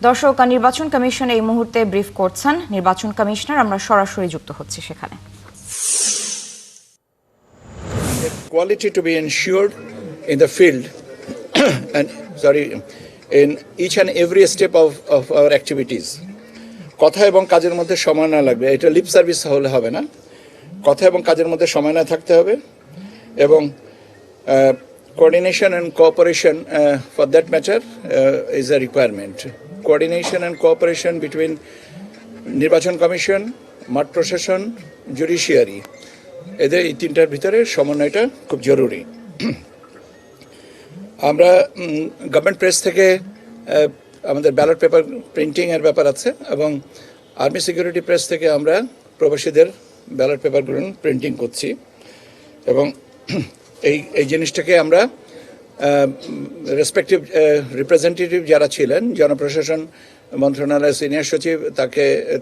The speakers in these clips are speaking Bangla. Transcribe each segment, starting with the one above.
দর্শক, নির্বাচন কমিশন এই মুহূর্তে ব্রিফ করছেন নির্বাচন কমিশনার। আমরা সরাসরি যুক্ত হচ্ছি সেখানে। Quality to be ensured in the field and in each and every step of our activities. কথা এবং কাজের মধ্যে সময় না লাগবে, এটা লিপ সার্ভিস হলে হবে না। কথা এবং কাজের মধ্যে সময় না থাকতে হবে এবং coordination and cooperation for that matter is a requirement. Coordination and cooperation between নির্বাচন কমিশন, মাঠ প্রশাসন, জুডিশিয়ারি, এদের এই তিনটার ভিতরে সমন্বয়টা খুব জরুরি। আমরা গভর্নমেন্ট প্রেস থেকে আমাদের ব্যালট পেপার প্রিন্টিংয়ের ব্যাপার আছে এবং আর্মি সিকিউরিটি প্রেস থেকে আমরা প্রবাসীদের ব্যালট পেপারগুলো প্রিন্টিং করছি এবং এই জিনিসটাকে আমরা রেসপেক্টিভ রিপ্রেজেন্টেটিভ যারা ছিলেন, জনপ্রশাসন মন্ত্রণালয়ের সিনিয়র সচিব,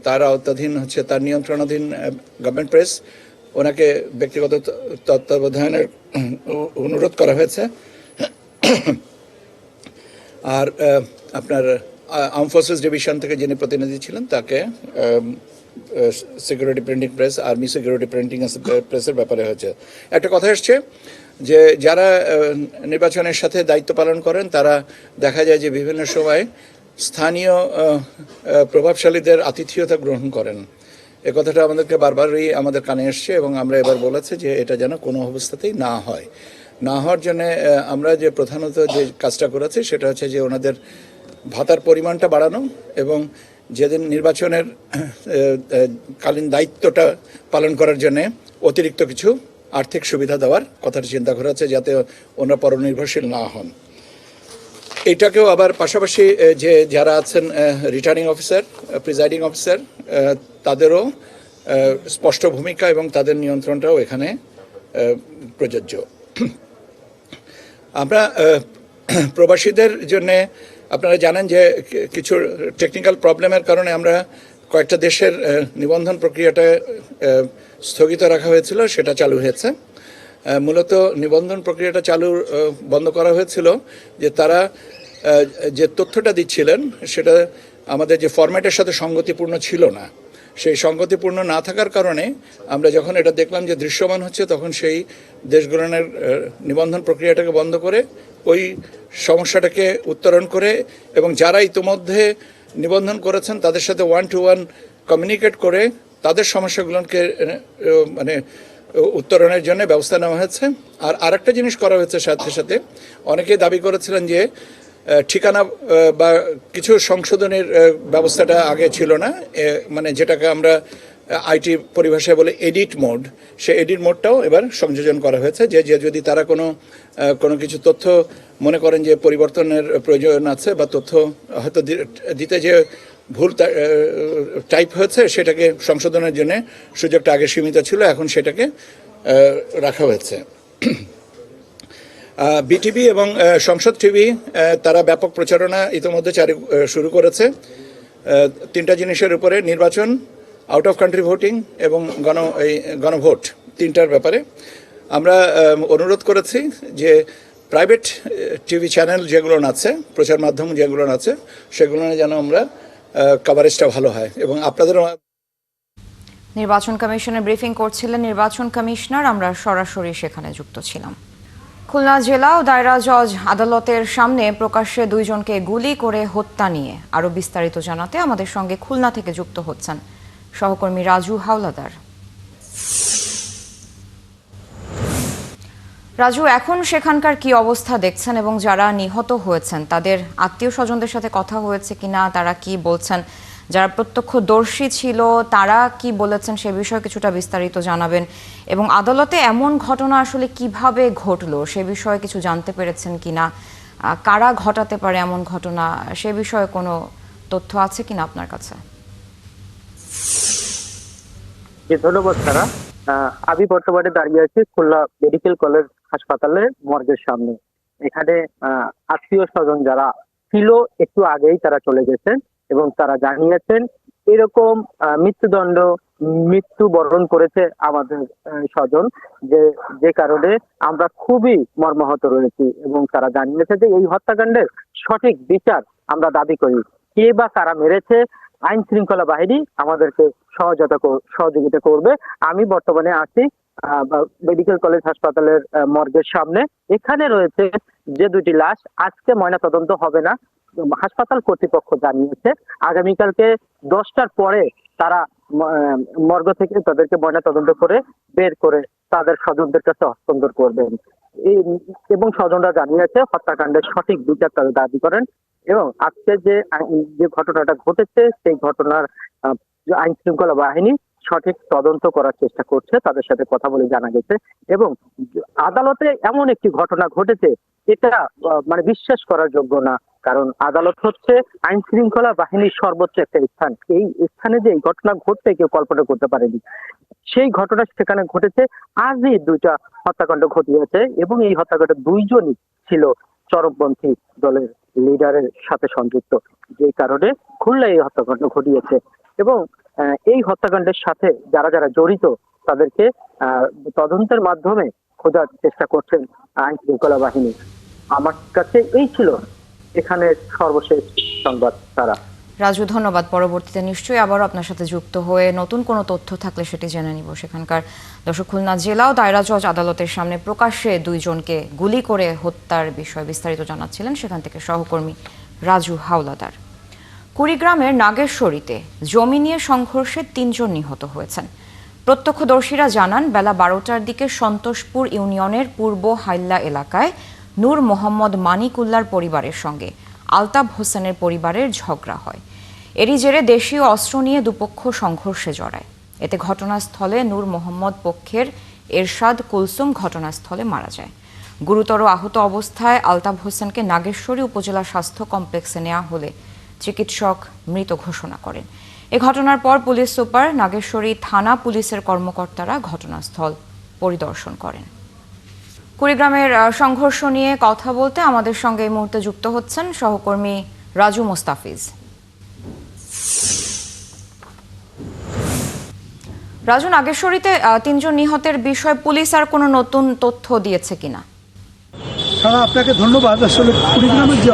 তার আওতাধীন হচ্ছে তার নিয়ন্ত্রণাধীন গভর্নমেন্ট প্রেস, ওনাকে ব্যক্তিগত তত্ত্বাবধানের অনুরোধ করা হয়েছে। আর আপনার আর্ম ফোর্সেস ডিভিশন থেকে যিনি প্রতিনিধি ছিলেন তাকে security printing press, army security printing প্রেসের ব্যাপারে হয়েছে। একটা কথা এসছে যে যারা নির্বাচনের সাথে দায়িত্ব পালন করেন তারা দেখা যায় যে বিভিন্ন সময় স্থানীয় প্রভাবশালীদের আতিথেয়তা গ্রহণ করেন। এ কথাটা আমাদেরকে বারবারই আমাদের কানে এসছে এবং আমরা এবার বলেছি যে এটা যেন কোনো অবস্থাতেই না হয়। না হওয়ার জন্যে আমরা যে প্রধানত যে কাজটা করেছি সেটা হচ্ছে যে ওনাদের ভাতার পরিমাণটা বাড়ানো এবং যেদিন নির্বাচনের কালীন দায়িত্বটা পালন করার জন্যে অতিরিক্ত কিছু আর্থিক সুবিধা দেওয়ার কথাটা চিন্তা করা হচ্ছে যাতে ওনারা পরনির্ভরশীল না হন। এটাকেও আবার পাশাপাশি যে যারা আছেন রিটার্নিং অফিসার, প্রিজাইডিং অফিসার, তাদেরও স্পষ্ট ভূমিকা এবং তাদের নিয়ন্ত্রণটাও এখানে প্রযোজ্য। আমরা প্রবাসীদের জন্যে আপনারা জানেন যে কিছু টেকনিক্যাল প্রবলেমের কারণে আমরা কয়েকটা দেশের নিবন্ধন প্রক্রিয়াটা স্থগিত রাখা হয়েছিল, সেটা চালু হয়েছে। মূলত নিবন্ধন প্রক্রিয়াটা বন্ধ করা হয়েছিল যে তারা যে তথ্যটা দিচ্ছিলেন সেটা আমাদের যে ফরম্যাটের সাথে সঙ্গতিপূর্ণ ছিল না। সেই সঙ্গতিপূর্ণ না থাকার কারণে আমরা যখন এটা দেখলাম যে দৃশ্যমান হচ্ছে, তখন সেই দেশগুলোর নিবন্ধন প্রক্রিয়াটাকে বন্ধ করে ওই সমস্যাটাকে উত্তরণ করে এবং যারা ইতিমধ্যে নিবন্ধন করেছেন তাদের সাথে 1-to-1 কমিউনিকেট করে তাদের সমস্যাগুলোকে মানে উত্তরণের জন্য ব্যবস্থা নেওয়া হয়েছে। আর আরেকটা জিনিস করা হয়েছে সাথে সাথে, অনেকেই দাবি করেছিলেন যে ঠিকানা বা কিছু সংশোধনের ব্যবস্থাটা আগে ছিল না, মানে যেটাকে আমরা আইটি পরিভাষায় বলে এডিট মোড, সেই এডিট মোডটাও এবার সংযোজন করা হয়েছে। যে যদি তারা কোনো কিছু তথ্য মনে করেন যে পরিবর্তনের প্রয়োজন আছে বা তথ্য হয়তো দিতে যে ভুল টাইপ হয়েছে সেটাকে সংশোধনের জন্য সুযোগটা আগে সীমিত ছিল, এখন সেটাকে রাখা হয়েছে। বিটিভি এবং সংসদ টিভি তারা ব্যাপক প্রচারণা ইতিমধ্যে শুরু করেছে তিনটা জিনিসের উপরে: নির্বাচন, আউট অফ কান্ট্রি ভোটিং এবং গণভোট, তিনটার ব্যাপারে। আমরা অনুরোধ করেছি যে প্রাইভেট টিভি চ্যানেল যেগুলো আছে, প্রচার মাধ্যম যেগুলো আছে, সেগুলো যেন আমরা কভারেজটা ভালো হয় এবং আপনাদেরও। নির্বাচন কমিশনের ব্রিফিং করছিলেন নির্বাচন কমিশনার। আমরা সরাসরি সেখানে যুক্ত ছিলাম। খুলনা জেলা ও দায়রা জজ আদালতের সামনে প্রকাশ্যে দুইজনকে গুলি করে হত্যা নিয়ে আরো বিস্তারিত জানাতে আমাদের সঙ্গে খুলনা থেকে যুক্ত হচ্ছেন সহকর্মী রাজু হাওলাদার। রাজু, এখন সেখানকার কি অবস্থা দেখছেন এবং যারা নিহত হয়েছেন তাদের আত্মীয় স্বজনদের সাথে কথা হয়েছে কিনা, তারা কি বলছেন? যারা প্রত্যক্ষদর্শী ছিল তারা কি বলেছেন সে বিষয়ে কিছুটা বিস্তারিত জানাবেন এবং আদালতে এমন ঘটনা আসলে কিভাবে ঘটলো সে বিষয়ে কিছু জানতে পেরেছেন কিনা, কারা ঘটাতে পারে এমন ঘটনা, সে বিষয়ে কোনো তথ্য আছে কিনা আপনার কাছে? ধন্যবাদ তারা। আমি বর্তমানে দাঁড়িয়ে আছি খুলনা মেডিকেল কলেজ হাসপাতালের মর্গের সামনে। এখানে আত্মীয় স্বজন যারা ছিল একটু আগেই তারা চলে গেছেন এবং তারা জানিয়েছেন এরকম মৃত্যুবরণ করেছে আমাদের স্বজন, যে কারণে আমরা খুবই মর্মাহত রয়েছি এবং তারা জানিয়েছে যে এই হত্যাকাণ্ডের সঠিক বিচার আমরা দাবি করি। কে বা কারা মেরেছে আইন শৃঙ্খলা বাহিনী আমাদেরকে সহযোগিতা করবে। আমি বর্তমানে আছি মেডিকেল কলেজ হাসপাতালের মর্গের সামনে। এখানে রয়েছে যে দুটি লাশ, আজকে ময়নাতদন্ত হবে না, হাসপাতাল কর্তৃপক্ষ জানিয়েছে আগামীকালকে 10টার পরে তারা মর্গ থেকে তাদেরকে ময়নাতদন্ত করে বের করে তাদের স্বজনদের কাছে হস্তান্তর করবেন। এবং স্বজনরা জানিয়েছে হত্যাকাণ্ডের সঠিক বিচার তারা দাবি করেন এবং আজকে যে ঘটনাটা ঘটেছে সেই ঘটনার আইন শৃঙ্খলা বাহিনী সঠিক তদন্ত করার চেষ্টা করছে, তাদের সাথে কথা বলে জানা গেছে। এবং আদালতে এমন একটি ঘটনা ঘটেছে এটা মানে বিশ্বাস করার যোগ্য না, কারণ আদালত হচ্ছে আইন শৃঙ্খলা বাহিনীর সর্বোচ্চ একটা স্থান। এই স্থানে যে এই ঘটনা ঘটতে কেউ কল্পনা করতে পারেনি, সেই ঘটনা সেখানে ঘটেছে। আজই দুইটা হত্যাকাণ্ড ঘটিয়েছে এবং এই হত্যাকাণ্ডে দুইজনই ছিল চরমপন্থী দলের লিডারের সাথে সংযুক্ত, যে কারণে খুলনায় এই হত্যাকাণ্ড ঘটিয়েছে। এবং এই হত্যাকাণ্ডের সাথে যারা যারা জড়িত তাদেরকে তদন্তের মাধ্যমে খোঁজার চেষ্টা করছেন আইন শৃঙ্খলা বাহিনী। আমার কাছে এই ছিল এখানে সর্বশেষ সংবাদ। তারা রাজু, ধন্যবাদ। পরবর্তীতে নিশ্চয়ই আবারও আপনার সাথে যুক্ত হয়ে নতুন কোনো তথ্য থাকলে সেটি জেনে নিব। সেখানকার দর্শক, খুলনা জেলা ও দায়রা জজ আদালতের সামনে প্রকাশ্যে দুইজনকে গুলি করে হত্যার বিষয়ে বিস্তারিত জানাচ্ছিলেন সেখান থেকে সহকর্মী রাজু হাওলাদার। কুড়িগ্রামের নাগেশ্বরীতে জমি নিয়ে সংঘর্ষে 3 জন নিহত হয়েছেন। প্রত্যক্ষদর্শীরা জানান বেলা 12টার দিকে সন্তোষপুর ইউনিয়নের পূর্ব হাইল্লা এলাকায় নূর মোহাম্মদ মানিকুল্লার পরিবারের সঙ্গে আলতাফ হোসেনের পরিবারের ঝগড়া হয়। এরই জেরে দেশীয় অস্ত্র নিয়ে দুপক্ষ সংঘর্ষে জড়ায়। এতে ঘটনাস্থলে নূর মোহাম্মদ পক্ষের এরশাদ কুলসুম ঘটনাস্থলে মারা যায়। গুরুতর আহত অবস্থায় আলতাফ হোসেনকে নাগেশ্বরী উপজেলা স্বাস্থ্য কমপ্লেক্সে নেওয়া হলে চিকিৎসক মৃত ঘোষণা করেন। এ ঘটনার পর পুলিশ সুপার, নাগেশ্বরী থানা পুলিশের কর্মকর্তারা ঘটনাস্থল পরিদর্শন করেন। কুড়িগ্রামের সংঘর্ষ নিয়ে কথা বলতে আমাদের সঙ্গে এই মুহূর্তে যুক্ত হচ্ছেন সহকর্মী রাজু মোস্তাফিজ। রাজু, নাগেশ্বরীতে 3 জন নিহতের বিষয়ে পুলিশ আর কোনো নতুন তথ্য দিয়েছে কিনা? আপনাকে ধন্যবাদ। আসলে কুড়িগ্রামের যে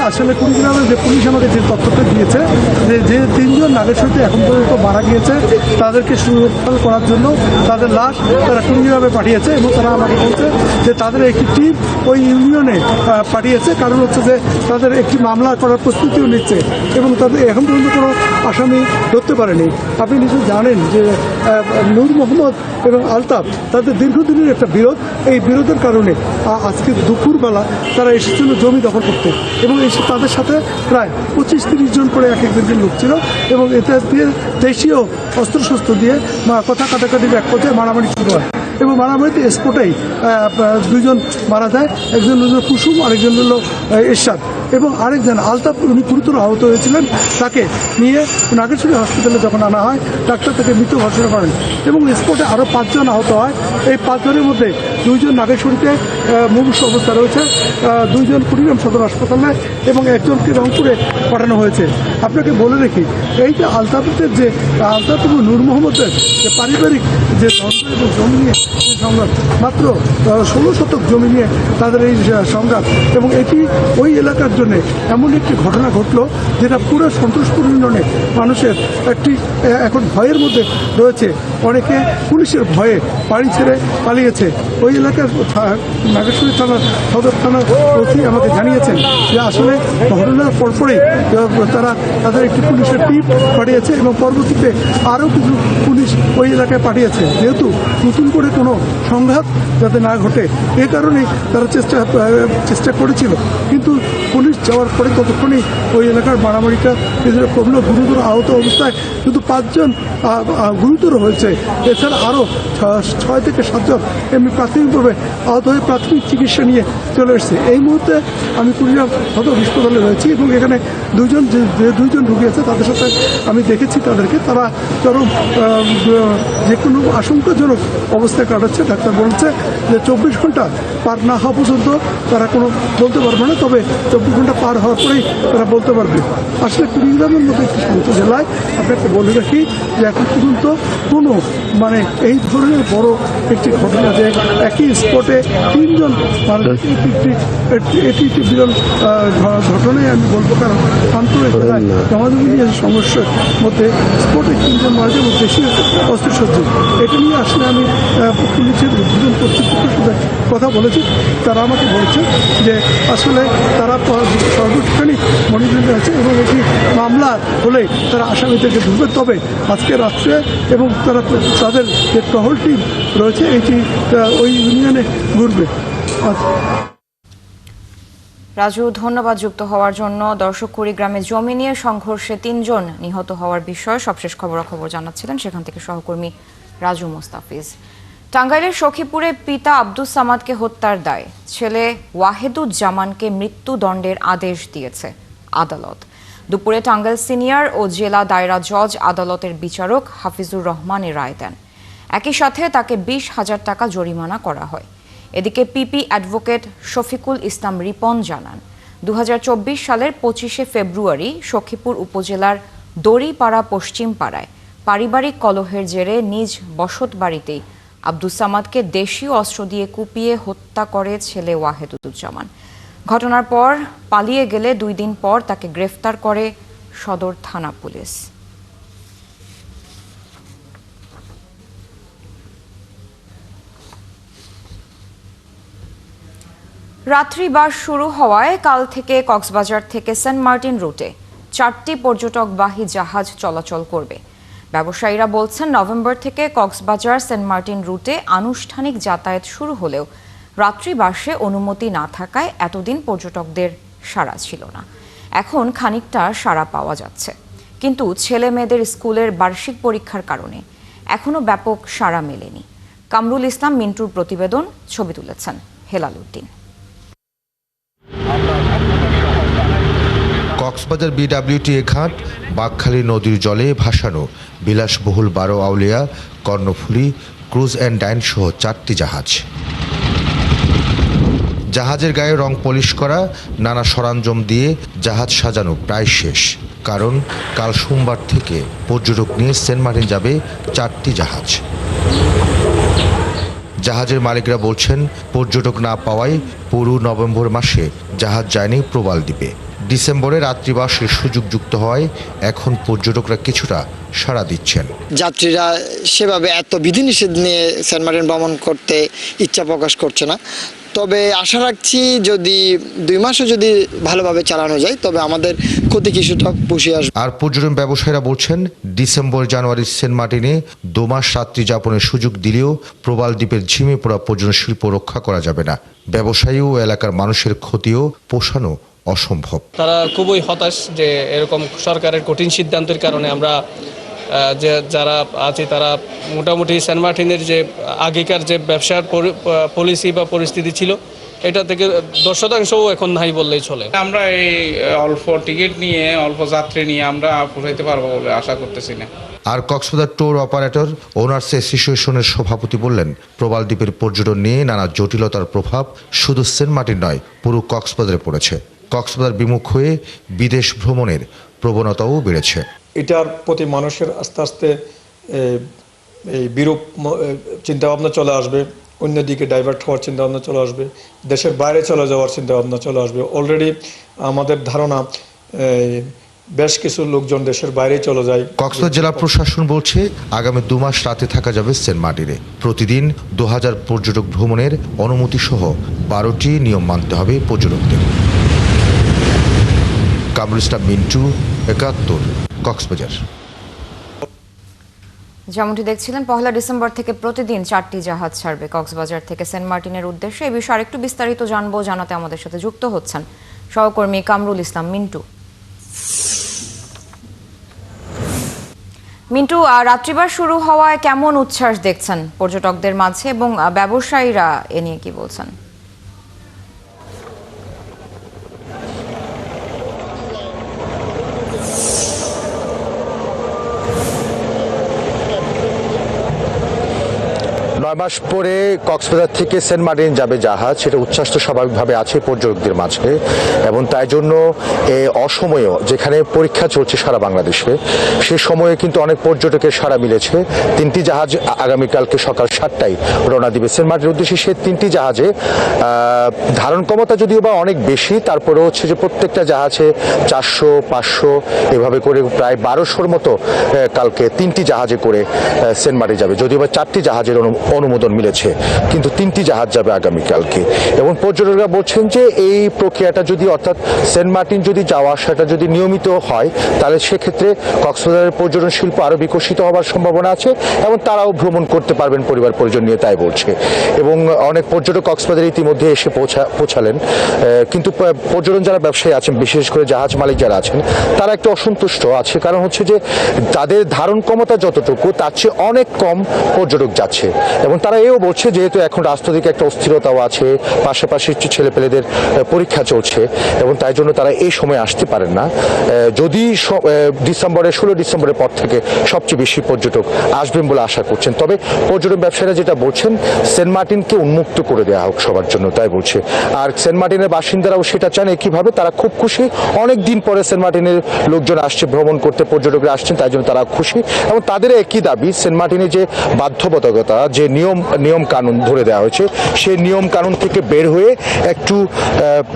আসলে কুড়িগ্রামের যে পুলিশ আমাকে যে তথ্যটা দিয়েছে যে 3 জন নাগেশ্বরীতে এখন পর্যন্ত মারা গিয়েছে, তাদেরকে সুরক্ষা করার জন্য তাদের লাশ তারা কুড়িগ্রামে পাঠিয়েছে এবং তারা আমাকে বলছে যে তাদের একটি টিম ওই ইউনিয়নে পাঠিয়েছে, কারণ হচ্ছে যে তাদের একটি মামলা করার প্রস্তুতিও নিচ্ছে এবং তাদের এখন পর্যন্ত কোনো আসামি ধরতে পারেনি। আপনি নিশ্চয়ই জানেন যে নূর মোহাম্মদ এবং আলতাফ তাদের দীর্ঘদিনের একটা বিরোধ, এই বিরোধের কারণে আজকে দুপুরবেলা তারা এসেছিল জমি দখল করতে এবং এসে তাদের সাথে প্রায় 25-30 জন করে এক একজন লোক ছিল এবং এতে দিয়ে দেশীয় অস্ত্রশস্ত্র দিয়ে কথা কাটাকাটির এক পর্যায়ে মারামারি শুরু হয় এবং মারামারিতে স্পটেই 2 জন মারা যায়। একজন হল কুসুম, আরেকজন হল এরশাদ এবং আরেকজন আলতাফ, উনি গুরুতর আহত হয়েছিলেন। তাকে নিয়ে নাগেশ্বরী হসপিটালে যখন আনা হয় ডাক্তার তাকে মৃত ঘোষণা করেন এবং স্পটে আরও 5 জন আহত হয়। এই 5 জনের মধ্যে 2 জন নাগেশ্বরীতে মুমূর্ষ অবস্থা রয়েছে, 2 জন কুড়িগ্রাম সদর হাসপাতালে এবং একজনকে রংপুরে পাঠানো হয়েছে। আপনাকে বলে রাখি, এই যে আলতাফ এবং নূর মোহাম্মদের যে পারিবারিক যে দ্বন্দ্ব এবং জমি নিয়ে যে সংঘাত, মাত্র 16 শতক জমি নিয়ে তাদের এই সংঘাত এবং এটি ওই এলাকার জন্য এমন একটি ঘটনা ঘটলো যেটা পুরো সন্তোষপুর ইউনিয়নে মানুষের একটি এখন ভয়ের মধ্যে রয়েছে। অনেকে পুলিশের ভয়ে বাড়ি ছেড়ে পালিয়েছে। ওই এলাকার নাগেশ্বরী থানার সদর থানার ওসি আমাকে জানিয়েছেন যে আসলে ঘটনার পরপরই তারা তাদের একটি পুলিশের টিম পাঠিয়েছে এবং পরবর্তীতে আরও কিছু পুলিশ ওই এলাকায় পাঠিয়েছে, যেহেতু নতুন করে কোনো সংঘাত যাতে না ঘটে এ কারণেই তারা চেষ্টা করেছিল। কিন্তু পুলিশ যাওয়ার পরে ততক্ষণই ওই এলাকার মারামারিটা কমলো। গুরুতর আহত অবস্থায় শুধু 5 জন গুরুতর হয়েছে, এছাড়া আরও 6 থেকে 7 জন এমনি প্রাথমিকভাবে আহত হয়ে প্রাথমিক চিকিৎসা নিয়ে চলে এসেছে। এই মুহূর্তে আমি কুড়িগ্রাম সদর হাসপাতালে রয়েছি এবং এখানে 2 জন রোগী আছে, তাদের সাথে আমি দেখেছি তাদেরকে। তারা চরম যে কোনো আশঙ্কাজনক অবস্থায় কাটাচ্ছে। ডাক্তার বলছে যে 24 ঘন্টা পার না হওয়া পর্যন্ত তারা কোনো বলতে পারবে না, তবে 24 ঘন্টা পার হওয়ার পরেই তারা বলতে পারবে। আসলে কুড়িগ্রামের মতো একটি শান্ত জেলায় আপনাকে বলে রাখি যে এখন পর্যন্ত কোনো মানে এই ধরনের বড় একটি ঘটনা যে একই স্পটে 3 জন মানুষ এটি একটি বিরল ঘটনাই আমি বলবো, কারণ আন্তর্জাতিক জমাজমিনী সমস্যার মধ্যে স্পটে 3 জন মারা যাবে দেশীয় অস্ত্রসজ্জ। এটা নিয়ে আসলে আমি পুলিশের উদ্বোধন কর্তৃপক্ষের সাথে কথা বলেছি। তারা আমাকে বলেছে যে আসলে তারা সর্বক্ষণিক মনিটরিংয়ে আছে এবং এটি মামলা হলে তারা আসামিদেরকে ধরবে। তবে আজকে রাত্রে এবং তারা তাদের যে টহল টিম রয়েছে এটি ওই ইউনিয়নে ঘুরবে। রাজু, ধন্যবাদ যুক্ত হওয়ার জন্য। দর্শক, কুড়িগ্রামে জমি নিয়ে সংঘর্ষে 3 জন নিহত হওয়ার বিষয়ে সবশেষ খবরাখবর জানাচ্ছিলেন সেখান থেকে সহকর্মী রাজু মোস্তাফিজ। টাঙ্গাইলের সখীপুরে পিতা আব্দুস সামাদকে হত্যার দায়ে ছেলে ওয়াহেদুজ্জামানকে মৃত্যুদণ্ডের আদেশ দিয়েছে আদালত। দুপুরে টাঙ্গাইল সিনিয়র ও জেলা দায়রা জজ আদালতের বিচারক হাফিজুর রহমান রায় দেন। একই সাথে তাকে 20,000 টাকা জরিমানা করা হয়। এদিকে পিপি অ্যাডভোকেট শফিকুল ইসলাম রিপন জানান, 2024 সালের 25শে ফেব্রুয়ারি সখীপুর উপজেলার দড়িপাড়া পশ্চিম পাড়ায় পারিবারিক কলহের জেরে নিজ বসত বাড়িতেই আব্দুস সামাদকে দেশীয় অস্ত্র দিয়ে কুপিয়ে হত্যা করে ছেলে ওয়াহেদুজ্জামান। ঘটনার পর পালিয়ে গেলে 2 দিন পর তাকে গ্রেফতার করে সদর থানা পুলিশ। রাত্রিবাস শুরু হওয়ায় কাল থেকে কক্সবাজার থেকে সেন্ট মার্টিন রুটে 4টি পর্যটকবাহী জাহাজ চলাচল করবে। ব্যবসায়ীরা বলছেন, নভেম্বর থেকে কক্সবাজার সেন্ট মার্টিন রুটে আনুষ্ঠানিক যাতায়াত শুরু হলেও রাত্রিবাসে অনুমতি না থাকায় এতদিন পর্যটকদের সাড়া ছিল না। এখন খানিকটা সাড়া পাওয়া যাচ্ছে, কিন্তু ছেলে মেয়েদের স্কুলের বার্ষিক পরীক্ষার কারণে এখনো ব্যাপক সাড়া মেলেনি। কামরুল ইসলাম মিন্টুর প্রতিবেদন, ছবি তুলেছেন হেলাল উদ্দিন। কক্সবাজার বিডব্লিউটিএ ঘাট, বাঘখালী নদীর জলে ভাসানো বিলাসবহুল 12 আউলিয়া, কর্ণফুলী, ক্রুজ অ্যান্ড ডাইন সহ 4টি জাহাজ। জাহাজের গায়ে রং পলিশ করা, নানা সরঞ্জাম দিয়ে জাহাজ সাজানো প্রায় শেষ। কারণ কাল সোমবার থেকে পর্যটক নিয়ে সেন্ট মার্টিন যাবে 4টি জাহাজ। জাহাজের মালিকরা বলছেন, পর্যটক না পাওয়ায় পুরো নভেম্বর মাসে জাহাজ যায়নি প্রবাল দ্বীপে। ডিসেম্বরে রাত্রিবাসের সুযোগ যুক্ত হয় এখন পর্যটকরা কিছুটা সাড়া দিচ্ছেন। যাত্রীরা সেভাবে এত বিধিনিষেধ নিয়ে সেন্ট মার্টিন ভ্রমণ করতে ইচ্ছা প্রকাশ করছে না। তবে আশা রাখছি যদি 2 মাসও যদি ভালোভাবে চালানো যায় তবে আমাদের ক্ষতি কিছুটা পুষিয়ে আসবে। আর পর্যটন ব্যবসায়ীরা বলছেন, ডিসেম্বর জানুয়ারি সেন্ট মার্টিনে 2 মাস রাত্রি যাপনের সুযোগ দিলেও প্রবাল দ্বীপের ঝিমে পড়া পর্যটন শিল্প রক্ষা করা যাবে না। ব্যবসায়ী ও এলাকার মানুষের ক্ষতিও পোষানো অসম্ভব। তারা খুবই হতাশ যে এরকম সরকারের কঠিন সিদ্ধান্তের কারণে আমরা যে যারা আছি তারা মোটামুটি সেন্ট মার্টিনের যে আগেকার যে ব্যবসার পলিসি বা পরিস্থিতি ছিল এটা থেকে 10% এখন নাই বললেই চলে। আমরা এই অল্প টিকিট নিয়ে অল্প যাত্রী নিয়ে আমরা পৌঁছাইতে পারবো বলে আশা করতেছি না। আর কক্সবাজার ট্যুর অপারেটর ওনার্স অ্যাসোসিয়েশনের সভাপতি বললেন, প্রবাল দ্বীপের পর্যটন নিয়ে নানা জটিলতার প্রভাব শুধু সেন্ট মার্টিন নয়, পুরো কক্সবাজারে পড়েছে। কক্সবাজার বিমুখ হয়ে বিদেশ ভ্রমণের প্রবণতাও বেড়েছে। এটার প্রতি মানুষের আস্তে আস্তে এই বিরূপ চিন্তাভাবনা চলে আসবে, অন্যদিকে ডাইভার্ট হওয়ার চিন্তাভাবনা চলে আসবে, দেশের বাইরে চলে যাওয়ার চিন্তাভাবনা চলে আসবে। অলরেডি আমাদের ধারণা বেশ কিছু লোকজন দেশের বাইরে চলে যায়। কক্সবাজার জেলা প্রশাসন বলছে, আগামী 2 মাস রাতে থাকা যাবে সেন্ট মার্টিনে। প্রতিদিন 2000 পর্যটক ভ্রমণের অনুমতি সহ 12টি নিয়ম মানতে হবে পর্যটকদের। কামরুল ইসলাম মিন্টু, 71, কক্সবাজার। যেমনটি দেখছিলেন, 1 ডিসেম্বর থেকে প্রতিদিন 4টি জাহাজ ছাড়বে কক্সবাজার থেকে সেন্ট মার্টিনের উদ্দেশ্যে। এই বিষয়ে আরেকটু বিস্তারিত জানবো, জানাতে আমাদের সাথে যুক্ত হচ্ছেন সহকর্মী কামরুল ইসলাম মিন্টু। মিন্টু, রাত্রিবাস শুরু হওয়ায় কেমন উচ্ছ্বাস দেখছেন পর্যটকদের মাঝে এবং ব্যবসায়ীরা এ নিয়ে কি বলছেন? 9 মাস পরে কক্সবাজার থেকে সেন্ট মার্টিন যাবে জাহাজ, সেটা উচ্ছ্বাস তো স্বাভাবিকভাবে আছে পর্যটকদের মাঝে, এবং তাই জন্য অসময়েও যেখানে পরীক্ষা চলছে সারা বাংলাদেশে, সে সময়ে কিন্তু অনেক পর্যটকের সাড়া মিলেছে। 3টি জাহাজ আগামীকালকে সকাল 7টায় রওনা দিবে সেন্ট মার্টিনের উদ্দেশ্যে। সে 3টি জাহাজে ধারণ ক্ষমতা যদিও বা অনেক বেশি, তারপরে হচ্ছে যে প্রত্যেকটা জাহাজে 400, 500 এভাবে করে প্রায় 1200-র মতো কালকে 3টি জাহাজে করে সেন্ট মার্টিন যাবে। যদিও বা 4টি জাহাজের অনুমোদন মিলেছে, কিন্তু 3টি জাহাজ যাবে আগামীকালকে। এবং পর্যটকরা বলছেন যে এই প্রক্রিয়াটা যদি, অর্থাৎ সেন্ট মার্টিন যদি যাওয়া আসাটা যদি নিয়মিত হয়, তাহলে সেক্ষেত্রে কক্সবাজারের পর্যটন শিল্প আরও বিকশিত হওয়ার সম্ভাবনা আছে এবং তারাও ভ্রমণ করতে পারবেন পরিবার পরিজন নিয়ে, তাই বলছে। এবং অনেক পর্যটক কক্সবাজারে ইতিমধ্যে এসে পৌঁছালেন, কিন্তু পর্যটন যারা ব্যবসায়ী আছেন, বিশেষ করে জাহাজ মালিক যারা আছেন, তারা একটু অসন্তুষ্ট আছে। কারণ হচ্ছে যে তাদের ধারণ ক্ষমতা যতটুকু, তার চেয়ে অনেক কম পর্যটক যাচ্ছে। এবং তারা এও বলছে যেহেতু এখন রাষ্ট্রদিকে একটা অস্থিরতাও আছে, পাশাপাশি ছেলেপেলেদের পরীক্ষা চলছে, এবং তাই জন্য তারা এই সময় আসতে পারেন না। যদি 16 ডিসেম্বরের পর থেকে সবচেয়ে বেশি পর্যটক আসবেন বলে আশা করছেন। তবে পর্যটন ব্যবসায়ীরা যেটা বলছেন, সেন্ট মার্টিনকে উন্মুক্ত করে দেওয়া হোক সবার জন্য, তাই বলছে। আর সেন্ট মার্টিনের বাসিন্দারাও সেটা চান। একইভাবে তারা খুব খুশি, অনেক দিন পরে সেন্ট মার্টিনের লোকজন আসছে ভ্রমণ করতে, পর্যটকরা আসছেন, তাই জন্য তারা খুশি। এবং তাদের একই দাবি, সেন্ট মার্টিনে যে বাধ্যবাধকতা, যে নিয়ম কানুন ধরে দেওয়া হয়েছে, সেই নিয়ম কানুন থেকে বের হয়ে একটু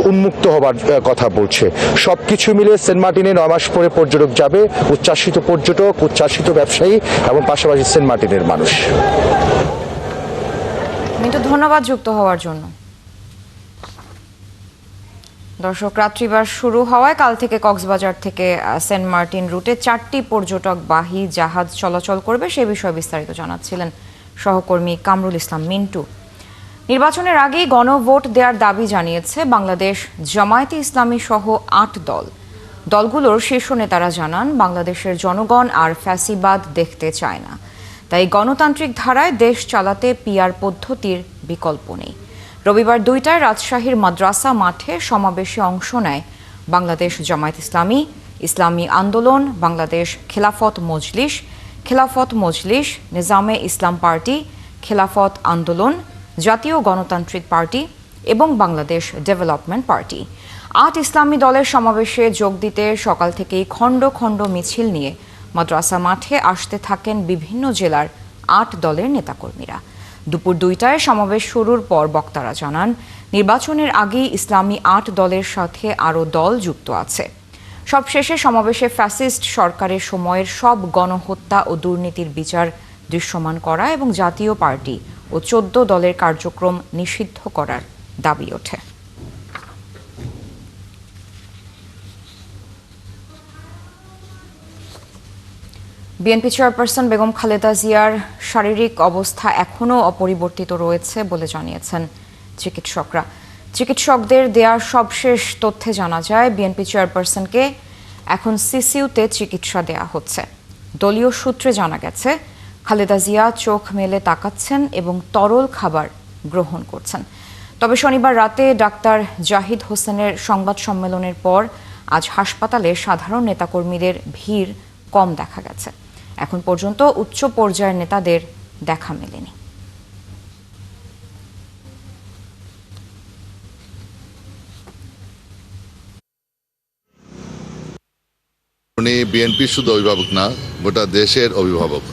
উন্মুক্ত হবার কথা বলছে। সবকিছু মিলে সেন্ট মার্টিনে 9 মাস পরে পর্যটক যাবে, উচ্ছ্বাসিত পর্যটক, উচ্ছ্বাসিত ব্যবসায়ী এবং পাশাপাশি সেন্ট মার্টিনের মানুষ। মিন্টু, ধন্যবাদ যুক্ত হওয়ার জন্য। দর্শক, রাত্রিবার শুরু হওয়ায় কাল থেকে কক্সবাজার থেকে সেন্ট মার্টিন রুটে 4টি পর্যটকবাহী জাহাজ চলাচল করবে, সে বিষয়ে বিস্তারিত জানাচ্ছিলেন সহকর্মী কামরুল ইসলাম মিন্টু। নির্বাচনের আগেই গণভোট দেওয়ার দাবি জানিয়েছে বাংলাদেশ জামায়াতে ইসলামী সহ 8 দল। দলগুলোর শীর্ষ নেতারা জানান, বাংলাদেশের জনগণ আর ফ্যাসিবাদ দেখতে চায় না, তাই গণতান্ত্রিক ধারায় দেশ চালাতে পিআর পদ্ধতির বিকল্প নেই। রবিবার 2টায় রাজশাহীর মাদ্রাসা মাঠে সমাবেশে অংশ নেয় বাংলাদেশ জামায়াত ইসলামী, ইসলামী আন্দোলন, বাংলাদেশ খেলাফত মজলিস, নিজামে ইসলাম পার্টি, খেলাফত আন্দোলন, জাতীয় গণতান্ত্রিক পার্টি এবং বাংলাদেশ ডেভেলপমেন্ট পার্টি। 8 ইসলামী দলের সমাবেশে যোগ দিতে সকাল থেকেই খণ্ড খণ্ড মিছিল নিয়ে মাদ্রাসা মাঠে আসতে থাকেন বিভিন্ন জেলার 8 দলের নেতাকর্মীরা। দুপুর 2টায় সমাবেশ শুরুর পর বক্তারা জানান, নির্বাচনের আগেই ইসলামী 8 দলের সাথে আরও দল যুক্ত আছে। সবশেষে সমাবেশে ফ্যাসিস্ট সরকারের সময়ের সব গণহত্যা ও দুর্নীতির বিচার দৃশ্যমান করা এবং জাতীয় পার্টি ও 14 দলের কার্যক্রম নিষিদ্ধ করার দাবি ওঠে। বিএনপি চেয়ারপারসন বেগম খালেদা জিয়ার শারীরিক অবস্থা এখনও অপরিবর্তিত রয়েছে বলে জানিয়েছেন চিকিৎসকরা। চিকিৎসকদের দেয়া সবশেষ তথ্যে জানা যায়, বিএনপি চেয়ারপারসনকে এখন সিসিইউতে চিকিৎসা দেয়া হচ্ছে। দলীয় সূত্রে জানা গেছে, খালেদা জিয়া চোখ মেলে তাকাচ্ছেন এবং তরল খাবার গ্রহণ করছেন। তবে শনিবার রাতে ডাক্তার জাহিদ হোসেনের সংবাদ সম্মেলনের পর আজ হাসপাতালে সাধারণ নেতাকর্মীদের ভিড় কম দেখা গেছে। এখন পর্যন্ত উচ্চ পর্যায়ের নেতাদের দেখা মেলেনি। উনি বিএনপির শুধু অভিভাবক না, গোটা দেশের অভিভাবক।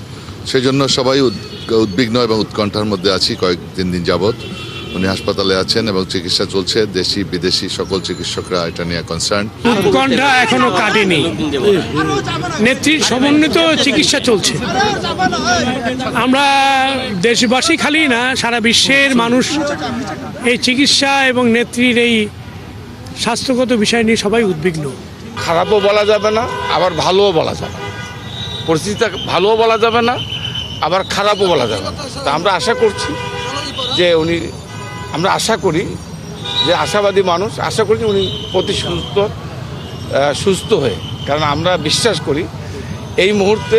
সেজন্য সবাই উদ্বিগ্ন এবং উৎকণ্ঠার মধ্যে আছি। কয়েকদিন যাবৎ উনি হাসপাতালে আছেন এবং চিকিৎসা চলছে। দেশি বিদেশি সকল চিকিৎসকরা এটা নিয়ে কনসার্ন। উৎকণ্ঠা এখনো কাটেনি, নেত্রীর সমন্বিত চিকিৎসা চলছে। আমরা দেশবাসী খালি না, সারা বিশ্বের মানুষ এই চিকিৎসা এবং নেত্রীর এই স্বাস্থ্যগত বিষয় নিয়ে সবাই উদ্বিগ্ন। খারাপও বলা যাবে না, আবার ভালোও বলা যাবে না। পরিস্থিতিটা ভালোও বলা যাবে না, আবার খারাপও বলা যাবে না। তা আমরা আশা করছি যে আমরা আশা করি যে আশাবাদী মানুষ, আশা করি উনি অতি সুস্থ হয়ে, কারণ আমরা বিশ্বাস করি এই মুহূর্তে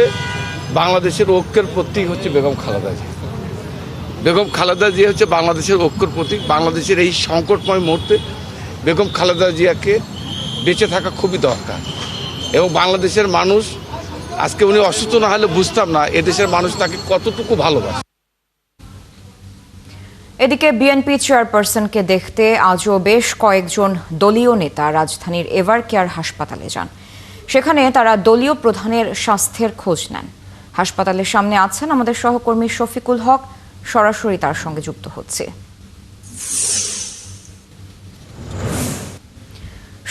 বাংলাদেশের ঐক্যের প্রতীক হচ্ছে বেগম খালেদা জিয়া। বেগম খালেদা জিয়া হচ্ছে বাংলাদেশের ঐক্যের প্রতীক। বাংলাদেশের এই সংকটময় মুহূর্তে বেগম খালেদা জিয়াকে বেঁচে থাকা খুবই দরকার। এবং বাংলাদেশের মানুষ, আজকে উনি অসুস্থ না হলে বুঝতাম না এদেশের মানুষ তাকে কতটুকু ভালোবাসে। এদিকে বিএনপি চেয়ারপারসনকে দেখতে আজও বেশ কয়েকজন দলীয় নেতা রাজধানীর এভার কেয়ার হাসপাতালে যান। সেখানে তারা দলীয় প্রধানের স্বাস্থ্যের খোঁজ নেন। হাসপাতালের সামনে আছেন আমাদের সহকর্মী শফিকুল হক, সরাসরি তার সঙ্গে যুক্ত হচ্ছে।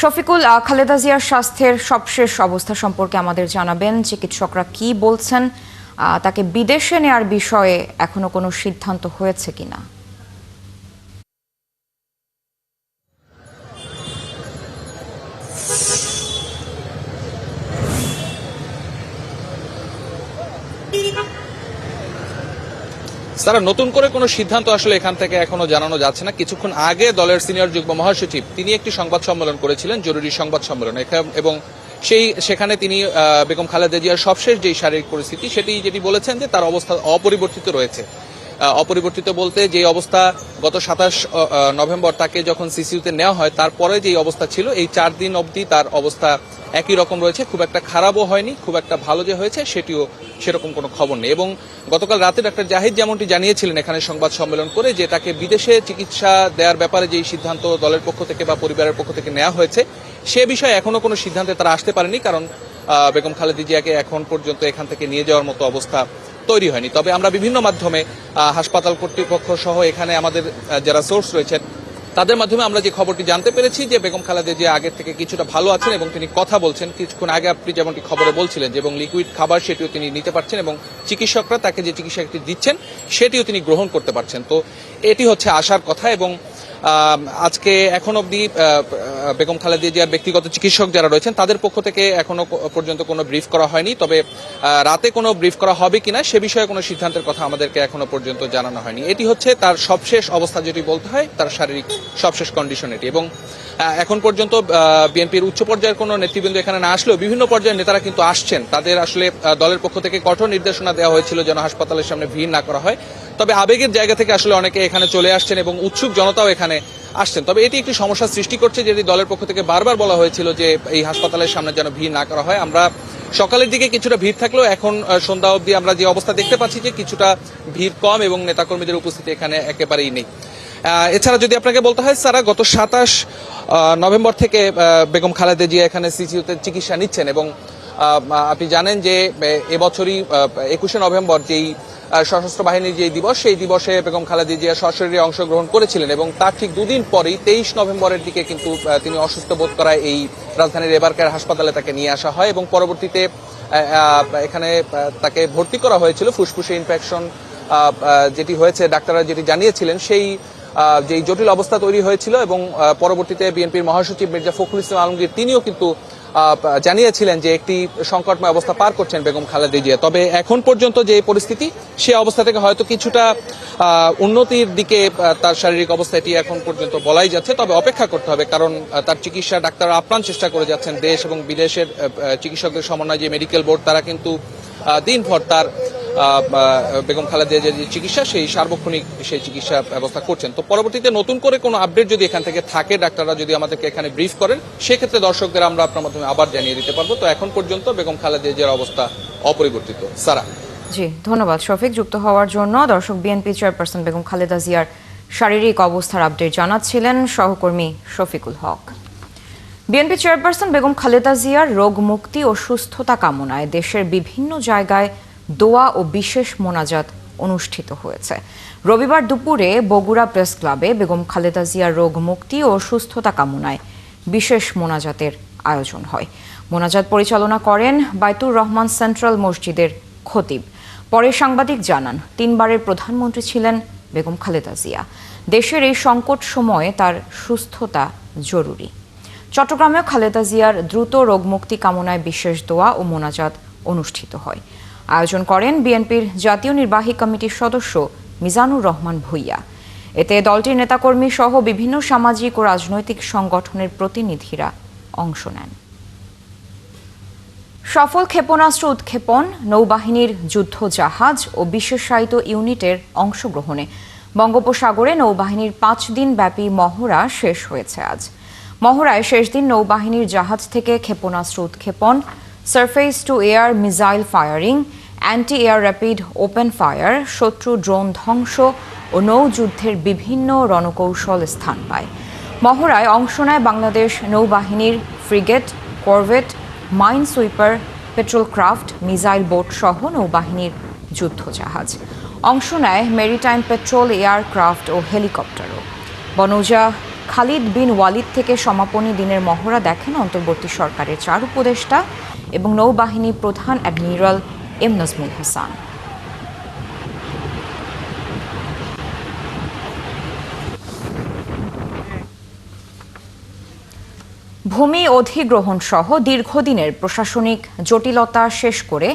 শফিকুল, খালেদা জিয়ার স্বাস্থ্যের সবশেষ অবস্থা সম্পর্কে আমাদের জানাবেন। চিকিৎসকরা কি বলছেন, তাকে বিদেশে নেয়ার বিষয়ে এখনো কোনো সিদ্ধান্ত হয়েছে কিনা? তারা নতুন করে কোনো সিদ্ধান্ত আসলে এখান থেকে এখনো জানানো যাচ্ছে না। কিছুক্ষণ আগে দলের সিনিয়র যুগ্ম মহাসচিব তিনি একটি সংবাদ সম্মেলন করেছিলেন, জরুরি সংবাদ সম্মেলন, এবং সেখানে তিনি বেগম খালেদা জিয়ার সবশেষ যেই শারীরিক পরিস্থিতি যেটি বলেছেন যে তার অবস্থা অপরিবর্তিত রয়েছে। অপরিবর্তিত বলতে যে অবস্থা গত 27 নভেম্বর তাকে যখন সিসিইউতে নেওয়া হয় তারপরে যে অবস্থা ছিল, এই 4 দিন অবধি তার অবস্থা একই রকম রয়েছে। খুব একটা খারাপও হয়নি, খুব একটা ভালো যে হয়েছে সেটিও সেরকম কোনো খবর নেই। এবং গতকাল রাতে ডাক্তার জাহিদ যেমনটি জানিয়েছিলেন এখানে সংবাদ সম্মেলন করে, যে তাকে বিদেশে চিকিৎসা দেওয়ার ব্যাপারে যেই সিদ্ধান্ত দলের পক্ষ থেকে বা পরিবারের পক্ষ থেকে নেওয়া হয়েছে সে বিষয়ে এখনো কোনো সিদ্ধান্তে তারা আসতে পারেনি, কারণ বেগম খালেদা জিয়াকে এখন পর্যন্ত এখান থেকে নিয়ে যাওয়ার মতো অবস্থা তৈরি হয়নি। তবে আমরা বিভিন্ন মাধ্যমে হাসপাতাল কর্তৃপক্ষ সহ এখানে আমাদের যারা সোর্স রয়েছেন তাদের মাধ্যমে আমরা যে খবরটি জানতে পেরেছি যে বেগম খালেদা জিয়া আগের থেকে কিছুটা ভালো আছেন এবং তিনি কথা বলছেন। কিছুক্ষণ আগে আপনি যেমনটি খবরে বলছিলেন যে এবং লিকুইড খাবার সেটিও তিনি নিতে পারছেন এবং চিকিৎসকরা তাকে যে চিকিৎসাটি দিচ্ছেন সেটিও তিনি গ্রহণ করতে পারছেন। তো এটি হচ্ছে আশার কথা। এবং আজকে এখন অবধি বেগম খালেদা জিয়ার ব্যক্তিগত চিকিৎসক যারা রয়েছেন তাদের পক্ষ থেকে এখনো পর্যন্ত কোনো ব্রিফ করা হয়নি। তবে রাতে কোনো ব্রিফ করা হবে কিনা সে বিষয়ে কোনো সিদ্ধান্তের কথা আমাদেরকে এখনো পর্যন্ত জানানো হয়নি। এটি হচ্ছে তার সবশেষ অবস্থা যেটি বলতে হয়, তার শারীরিক সবশেষ কন্ডিশন এটি। এবং এখন পর্যন্ত বিএনপির উচ্চ পর্যায়ের কোনো নেতৃবৃন্দ এখানে না আসলেও বিভিন্ন পর্যায়ের নেতারা কিন্তু আসছেন। তাদের আসলে দলের পক্ষ থেকে কঠোর নির্দেশনা দেওয়া হয়েছিল যেন হাসপাতালের সামনে ভিড় না করা হয়। তবে আবেগের জায়গা থেকে আসলে অনেকে এখানে চলে আসছেন এবং উৎসুক জনতাও এখানে আসছেন। তবে এটি একটি সমস্যার সৃষ্টি করছে, যেটি দলের পক্ষ থেকে বারবার বলা হয়েছিল যে এই হাসপাতালের সামনে যেন ভিড় না করা হয়। আমরা সকালের দিকে কিছুটা ভিড় থাকলেও এখন সন্ধ্যা অবধি আমরা যে অবস্থা দেখতে পাচ্ছি যে কিছুটা ভিড় কম এবং নেতাকর্মীদের উপস্থিতি এখানে একেবারেই নেই। এছাড়া যদি আপনাকে বলতে হয় সারা গত 27 নভেম্বর থেকে বেগম খালেদা জিয়া এখানে সিসিইউতে চিকিৎসা নিচ্ছেন এবং আপনি জানেন যে এবছরই 21 নভেম্বর যেই সশস্ত্র বাহিনীর যে দিবস, সেই দিবসে বেগম খালেদা জিয়া সশরীরে অংশগ্রহণ করেছিলেন এবং তার ঠিক দুদিন পরেই 23 নভেম্বরের দিকে কিন্তু তিনি অসুস্থ বোধ করায় এই রাজধানীর এভার কেয়ার হাসপাতালে তাকে নিয়ে আসা হয় এবং পরবর্তীতে এখানে তাকে ভর্তি করা হয়েছিল। ফুসফুসে ইনফেকশন যেটি হয়েছে ডাক্তাররা যেটি জানিয়েছিলেন সেই যে জটিল অবস্থা তৈরি হয়েছিল এবং পরবর্তীতে বিএনপির মহাসচিব মির্জা ফখরুল ইসলাম আলমগীর তিনিও কিন্তু জানিয়েছিলেন যে একটি সংকটময় অবস্থা পার করছেন বেগম খালেদা জিয়া। তবে এখন পর্যন্ত যে পরিস্থিতি সে অবস্থা থেকে হয়তো কিছুটা উন্নতির দিকে তার শারীরিক অবস্থা এটি এখন পর্যন্ত বলাই যাচ্ছে। তবে অপেক্ষা করতে হবে, কারণ তার চিকিৎসা ডাক্তাররা আপ্রাণ চেষ্টা করে যাচ্ছেন। দেশ এবং বিদেশের চিকিৎসকদের সমন্বয়ে যে মেডিকেল বোর্ড তারা কিন্তু দিনভর তার বেগম খালেদা জিয়ার যে চিকিৎসা সেই সার্বক্ষণিক সেই চিকিৎসা ব্যবস্থা করছেন। তো পরবর্তীতে নতুন করে কোনো আপডেট যদি এখান থেকে থাকে, ডাক্তাররা যদি আমাদেরকে এখানে ব্রিফ করেন, সেক্ষেত্রে দর্শকদের আমরা আপনার মাধ্যমে আবার জানিয়ে দিতে পারবো। তো এখন পর্যন্ত বেগম খালেদা জিয়ার অবস্থা অপরিবর্তিত। সারা। জি, ধন্যবাদ শফিক যুক্ত হওয়ার জন্য। দর্শক, বিএনপি চেয়ারপারসন বেগম খালেদা জিয়ার শারীরিক অবস্থার আপডেট জানাচ্ছিলেন সহকর্মী শফিকুল হক। বিএনপি চেয়ারপারসন বেগম খালেদা জিয়ার রোগ মুক্তি ও সুস্থতা কামনায় দেশের বিভিন্ন জায়গায় দোয়া ও বিশেষ মোনাজাত অনুষ্ঠিত হয়েছে। রবিবার দুপুরে বগুড়া প্রেস ক্লাবে বেগম খালেদা জিয়ার রোগ মুক্তি ও সুস্থতা কামনায় বিশেষ মোনাজাতের আয়োজন হয়। মোনাজাত পরিচালনা করেন বাইতুর রহমান সেন্ট্রাল মসজিদের খতিব। পরে সাংবাদিক জানান, 3 বারের প্রধানমন্ত্রী ছিলেন বেগম খালেদা জিয়া। দেশের এই সংকট সময়ে তার সুস্থতা জরুরি। চট্টগ্রামেও খালেদা জিয়ার দ্রুত রোগমুক্তি কামনায় বিশেষ দোয়া ও মোনাজাত অনুষ্ঠিত হয়। আয়োজন করেন বিএনপির জাতীয় নির্বাহী কমিটির সদস্য মিজানুর রহমান ভূঁইয়া। এতে দলটির নেতাকর্মী সহ বিভিন্ন সামাজিক ও রাজনৈতিক সংগঠনের প্রতিনিধিরা অংশ নেন। সফল ক্ষেপণাস্ত্র উৎক্ষেপণ, নৌবাহিনীর যুদ্ধ জাহাজ ও বিশেষায়িত ইউনিটের অংশগ্রহণে বঙ্গোপসাগরে নৌবাহিনীর 5 দিন ব্যাপী মহড়া শেষ হয়েছে আজ। মহড়ায় শেষ দিন নৌবাহিনীর জাহাজ থেকে ক্ষেপণাস্ত্র উৎক্ষেপণ, surface two air missile firing, anti air rapid open fire, শত্রু ড্রোন ধ্বংস ও ও নৌযুদ্ধের বিভিন্ন রণকৌশল স্থান পায়। মহড়ায় অংশ নেয় বাংলাদেশ নৌবাহিনীর frigate, corvette, mine sweeper, petrol craft, missile boat সহ নৌবাহিনীর যুদ্ধজাহাজ। অংশ নেয় মেরিটাইম পেট্রোল এয়ারক্রাফট ও হেলিকপ্টারও। বনৌজা খালিদ বিন ওয়ালিদ থেকে সমাপনী দিনের মহড়া দেখেন অন্তর্বর্তী সরকারের 4 উপদেষ্টা এবং নৌবাহিনী প্রধান অ্যাডমিরাল এম নাজমুল হাসান। ভূমি অধিগ্রহণ সহ দীর্ঘদিনের প্রশাসনিক জটিলতা শেষ করে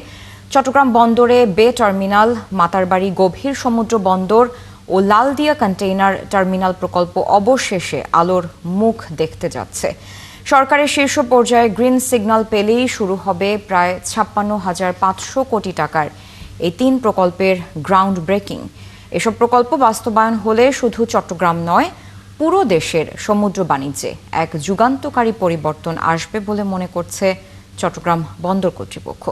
চট্টগ্রাম বন্দরে বে টার্মিনাল, মাতারবাড়ি গভীর সমুদ্র বন্দর ও লালদিয়া কন্টেইনার টার্মিনাল প্রকল্প অবশেষে আলোর মুখ দেখতে যাচ্ছে। সরকারের শীর্ষ পর্যায়ে গ্রিন সিগন্যাল পেলেই শুরু হবে প্রায় 56,500 কোটি টাকার এই 3 প্রকল্পের গ্রাউন্ড ব্রেকিং। এসব প্রকল্প বাস্তবায়ন হলে শুধু চট্টগ্রাম নয়, পুরো দেশের সমুদ্র বাণিজ্যে এক যুগান্তকারী পরিবর্তন আসবে বলে মনে করছে চট্টগ্রাম বন্দর কর্তৃপক্ষ।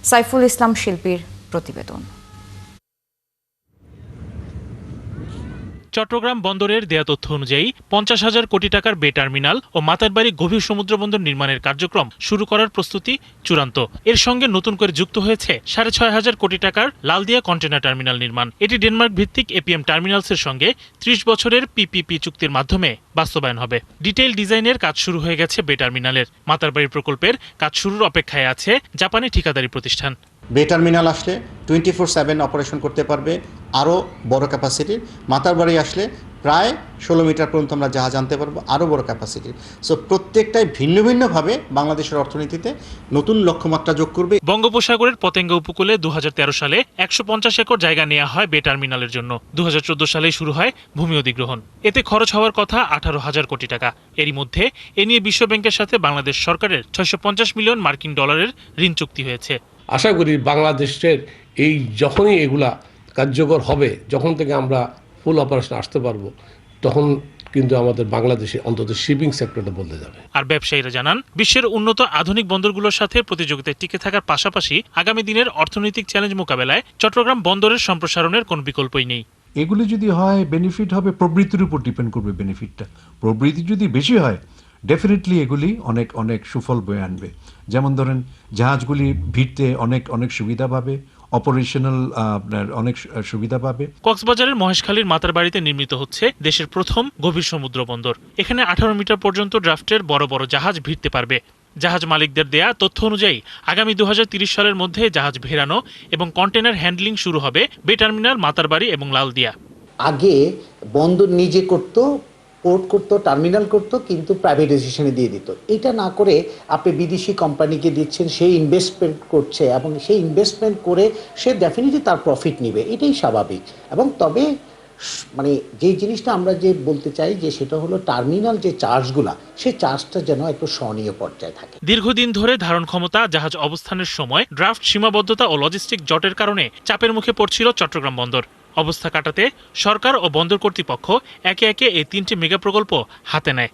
সাইফুল ইসলাম শিল্পীর প্রতিবেদন। চট্টগ্রাম বন্দরের দেয়া তথ্য অনুযায়ী 50,000 কোটি টাকার বে টার্মিনাল ও মাতারবাড়ি গভীর সমুদ্র বন্দর নির্মাণের কার্যক্রম শুরু করার প্রস্তুতি চূড়ান্ত। এর সঙ্গে নতুন করে যুক্ত হয়েছে 6,500 কোটি টাকার লালদিয়া কন্টেনার টার্মিনাল নির্মাণ। এটি ডেনমার্ক ভিত্তিক এপিএম টার্মিনালসের সঙ্গে 30 বছরের পিপিপি চুক্তির মাধ্যমে বাস্তবায়ন হবে। ডিটেইল ডিজাইনের কাজ শুরু হয়ে গেছে বে টার্মিনালের। মাতারবাড়ি প্রকল্পের কাজ শুরুর অপেক্ষায় আছে জাপানি ঠিকাদারি প্রতিষ্ঠান। বে টার্মিনাল আসলে 24/7 অপারেশন করতে পারবে, আরও বড় ক্যাপাসিটির। মাতারবাড়ি আসলে প্রায় 16 মিটার পর্যন্ত আমরা জাহাজ আনতে পারবো, আরও বড় ক্যাপাসিটির। সো প্রত্যেকটাই ভিন্ন ভিন্নভাবে বাংলাদেশের অর্থনীতিতে নতুন লক্ষ্যমাত্রা যোগ করবে। বঙ্গোপসাগরের পতেঙ্গা উপকূলে 2013 সালে 150 একর জায়গা নেওয়া হয় বে টার্মিনালের জন্য। 2014 সালেই শুরু হয় ভূমি অধিগ্রহণ। এতে খরচ হওয়ার কথা 18,000 কোটি টাকা। এরই মধ্যে এ নিয়ে বিশ্বব্যাংকের সাথে বাংলাদেশ সরকারের 650 মিলিয়ন মার্কিন ডলারের ঋণ চুক্তি হয়েছে। আশা করি বাংলাদেশের এই যখনই এগুলা কার্যকর হবে, যখন থেকে আমরা ফুল অপারেশন আসতে পারবো, তখন কিন্তু আমাদের বাংলাদেশে অন্তত শিপিং সেক্টরটা বদলে যাবে। আর ব্যবসায়ীরা জানান, বিশ্বের উন্নত আধুনিক বন্দরগুলোর সাথে প্রতিযোগিতায় টিকে থাকার পাশাপাশি আগামী দিনের অর্থনৈতিক চ্যালেঞ্জ মোকাবেলায় চট্টগ্রাম বন্দরের সম্প্রসারণের কোনো বিকল্পই নেই। এগুলি যদি হয়, বেনিফিট হবে প্রবৃত্তির উপর ডিপেন্ড করবে। বেনিফিটটা প্রবৃত্তি যদি বেশি হয়, ডেফিনেটলি এগুলি অনেক অনেক সুফল বয়ে আনবে। যেমন ধরেন, জাহাজগুলি ভিড়তে অনেক সুবিধা পাবে, অপারেশনাল আপনার অনেক সুবিধা পাবে। কক্সবাজারের মহেশখালীর মাতারবাড়িতে নির্মিত হচ্ছে দেশের প্রথম গভীর সমুদ্র বন্দর। এখানে 18 মিটার পর্যন্ত ড্রাফটের বড় বড় জাহাজ ভিড়তে পারবে। জাহাজ মালিকদের দেয়া তথ্য অনুযায়ী আগামী 2030 সালের মধ্যে জাহাজ ভেড়ানো এবং কন্টেনার হ্যান্ডলিং শুরু হবে বে টার্মিনাল, মাতারবাড়ি এবং লালদিয়া। আগে বন্দর নিজে করত, পোর্ট করতো, টার্মিনাল করতো, কিন্তু প্রাইভেটাইজেশনে দিয়ে দিত। এটা না করে আপনি বিদেশি কোম্পানিকে দিচ্ছেন, সেই ইনভেস্টমেন্ট করছে এবং সেই ইনভেস্টমেন্ট করে সে ডেফিনেটলি তার প্রফিট নেবে, এটাই স্বাভাবিক। এবং তবে মানে যে জিনিসটা আমরা যে বলতে চাই যে সেটা হলো টার্মিনাল যে চার্জগুলা, সেই চার্জটা যেন একটু সহনীয় পর্যায়ে থাকে। দীর্ঘদিন ধরে ধারণ ক্ষমতা, জাহাজ অবস্থানের সময় ড্রাফট সীমাবদ্ধতা ও লজিস্টিক জটের কারণে চাপের মুখে পড়ছিল চট্টগ্রাম বন্দর। অবস্থা কাটাতে সরকার ও বন্দর কর্তৃপক্ষ একে একে এই 3টি মেগা প্রকল্প হাতে নেয়।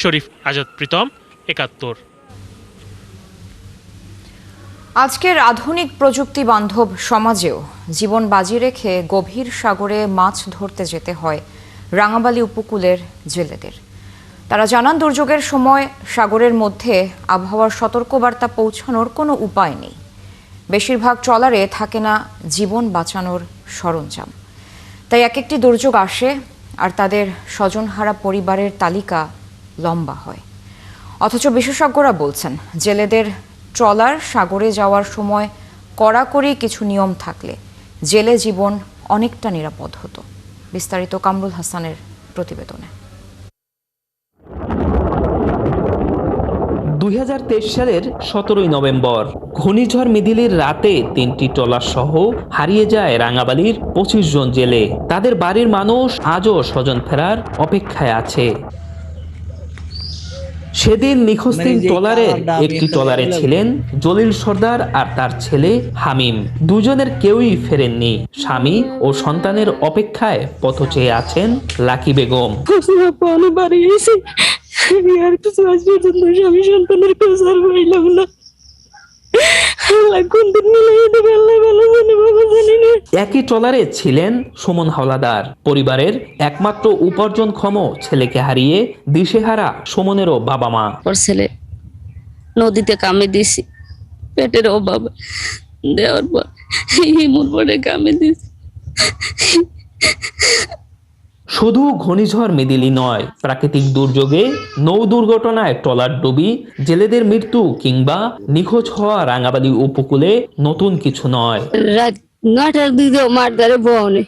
শরীফ আজাদ প্রীতম, ৭১। আজকের আধুনিক প্রযুক্তি বান্ধব সমাজেও জীবন বাজি রেখে গভীর সাগরে মাছ ধরতে যেতে হয় রাঙাবালি উপকূলের জেলেদের। তারা জানান, দুর্যোগের সময় সাগরের মধ্যে আবহাওয়ার সতর্কবার্তা পৌঁছানোর কোনো উপায় নেই। বেশিরভাগ ট্রলারে থাকে না জীবন বাঁচানোর সরঞ্জাম। তাই এক একটি দুর্যোগ আসে আর তাদের স্বজনহারা পরিবারের তালিকা লম্বা হয়। অথচ বিশেষজ্ঞরা বলছেন, জেলেদের ট্রলার সাগরে যাওয়ার সময় কড়াকড়ি কিছু নিয়ম থাকলে জেলে জীবন অনেকটা নিরাপদ হতো। বিস্তারিত কামরুল হাসানের প্রতিবেদনে। 2023 সালের 17 নভেম্বর ঘূর্ণিঝড় মিদিলির রাতে 3টি ট্রলার সহ হারিয়ে যায় রাঙাবালির 25 জন জেলে। তাদের বাড়ির মানুষ আজও স্বজন ফেরার অপেক্ষায় আছে। সেদিন নিখোঁজ 3 ট্রলারের একটি ট্রলারে ছিলেন জলিল সর্দার আর তার ছেলে হামিম। দুজনের কেউই ফেরেননি। স্বামী ও সন্তানের অপেক্ষায় পথ চেয়ে আছেন লাকি বেগম। একই ট্রলারে ছিলেন সুমন হাওলাদার। পরিবারের একমাত্র উপার্জনক্ষম ছেলেকে হারিয়ে দিশেহারা সুমনেরও বাবা মা। ওর ছেলে নদীতে কামে দিছি, পেটের অভাব দেওয়ার পর হিমুর পরে কামে দিছি। শুধু ঘূর্ণিঝড় মেদিলি নয়, প্রাকৃতিক দুর্যোগে নৌ দুর্ঘটনায় ট্রলার ডুবি জেলেদের মৃত্যু কিংবা নিখোঁজ হওয়া রাঙাবালি উপকূলে নতুন কিছু নয়। রাত 9টার দিকে মার ধারে বনে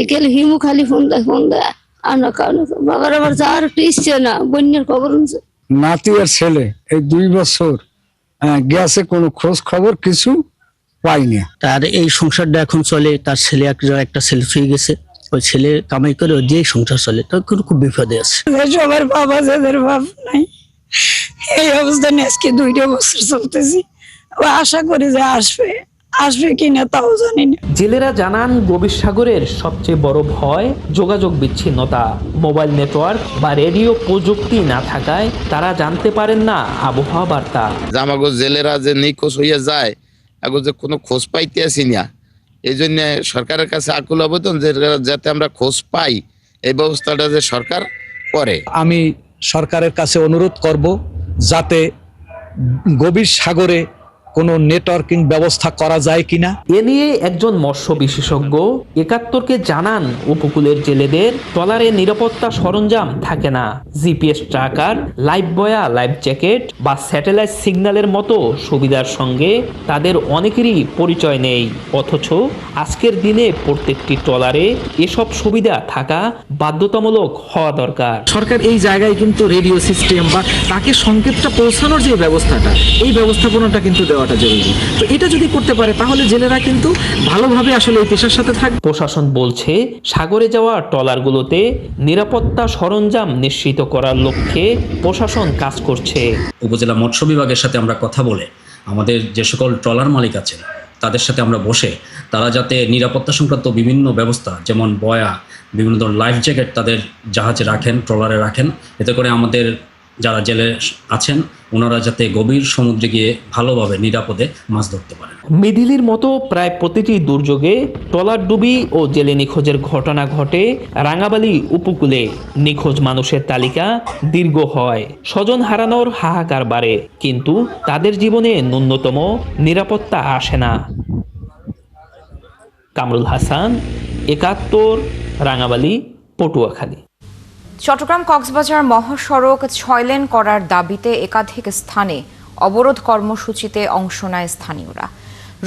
একেল হিমু খালি ফোন দেয় আনা কারণ বাবার আবার যাওয়ার ইচ্ছে না, বন্যার খবর শুনছে। নাতি আর ছেলে এই 2 বছর গেছে, কোনো খোঁজ খবর কিছু পাইনি। তার এই সংসারটা এখন চলে, তার ছেলে একটা ছেলে ছুঁয়ে গেছে, ওই ছেলে কামাই করে যে সংসার চলে, তখন খুব বিপদে আছে। সবার বাবা যাদের বাপ নাই, এই অবস্থা নিয়ে আজকে 2 বছর চলতেছি। আশা করি যে আসবে কিনা তাও জানি না। জেলেরা জানান গভীর সাগরের সবচেয়ে বড় ভয় যোগাযোগ বিচ্ছিন্নতা। মোবাইল নেটওয়ার্ক বা রেডিও প্রযুক্তি না থাকায় তারা জানতে পারেন না আবহাওয়া বার্তা। আমাগো জেলেরা যে নিখোঁজ হইয়া যায়, আগো যে কোনো খোঁজ পাইতে আসি না, এই জন্য সরকারের কাছে আকুল আবেদন যে যাতে আমরা খোঁজ পাই, এই ব্যবস্থাটা যে সরকার করে। আমি সরকারের কাছে অনুরোধ করব যাতে গভীর সাগরে কোনো নেটওয়ার্কিং ব্যবস্থা করা যায় কিনা। এ নিয়ে একজন মৎস্য বিশেষজ্ঞ ৭১কে জানান, উপকূলের জেলেদের ট্রলারে নিরাপত্তা সরঞ্জাম থাকে না। জিপিএস ট্র্যাকার, লাইফ বয়া, লাইফ জ্যাকেট বা স্যাটেলাইট সিগন্যালের মতো সুবিধার সঙ্গে তাদের অনেকেরই পরিচয় নেই। অথচ আজকের দিনে প্রত্যেকটি ট্রলারে এসব সুবিধা থাকা বাধ্যতামূলক হওয়া দরকার। সরকার এই জায়গায় কিন্তু রেডিও সিস্টেম বা তাকে সংকেতটা পৌঁছানোর যে ব্যবস্থাটা, এই ব্যবস্থাপনাটা কিন্তু দেওয়াটা জরুরি। তো এটা যদি করতে পারে তাহলে জেলেরা কিন্তু ভালোভাবে আসলে এই পেশার সাথে থাকবে। প্রশাসন বলছে সাগরে যাওয়া ট্রলারগুলোতে নিরাপত্তা সরঞ্জাম নিশ্চিত করার লক্ষ্যে প্রশাসন কাজ করছে। উপজেলা মৎস্য বিভাগের সাথে আমরা কথা বলে আমাদের যে সকল ট্রলার মালিক আছেন তাদের সাথে আমরা বসে তারা যাতে নিরাপত্তা সংক্রান্ত বিভিন্ন ব্যবস্থা যেমন বয়া, বিভিন্ন ধরনের লাইফ জ্যাকেট তাদের জাহাজে রাখেন, ট্রলারে রাখেন, এতে করে আমাদের যারা জেলে আছেন ওনারা যাতে গভীর সমুদ্রে গিয়ে ভালোভাবে নিরাপদে মাছ ধরতে পারেন। মিডিলির মতো প্রায় প্রতিটি দুর্যোগে ট্রলার ডুবি ও জেলে নিখোঁজের ঘটনা ঘটে রাঙাবালি উপকূলে। নিখোঁজ মানুষের তালিকা দীর্ঘ হয়, স্বজন হারানোর হাহাকার বাড়ে, কিন্তু তাদের জীবনে ন্যূনতম নিরাপত্তা আসে না। কামরুল হাসান, ৭১, রাঙাবালি, পটুয়াখালী। চট্টগ্রাম কক্সবাজার মহাসড়ক 6 লেন করার দাবিতে একাধিক স্থানে অবরোধ কর্মসূচিতে অংশ নেয় স্থানীয়রা।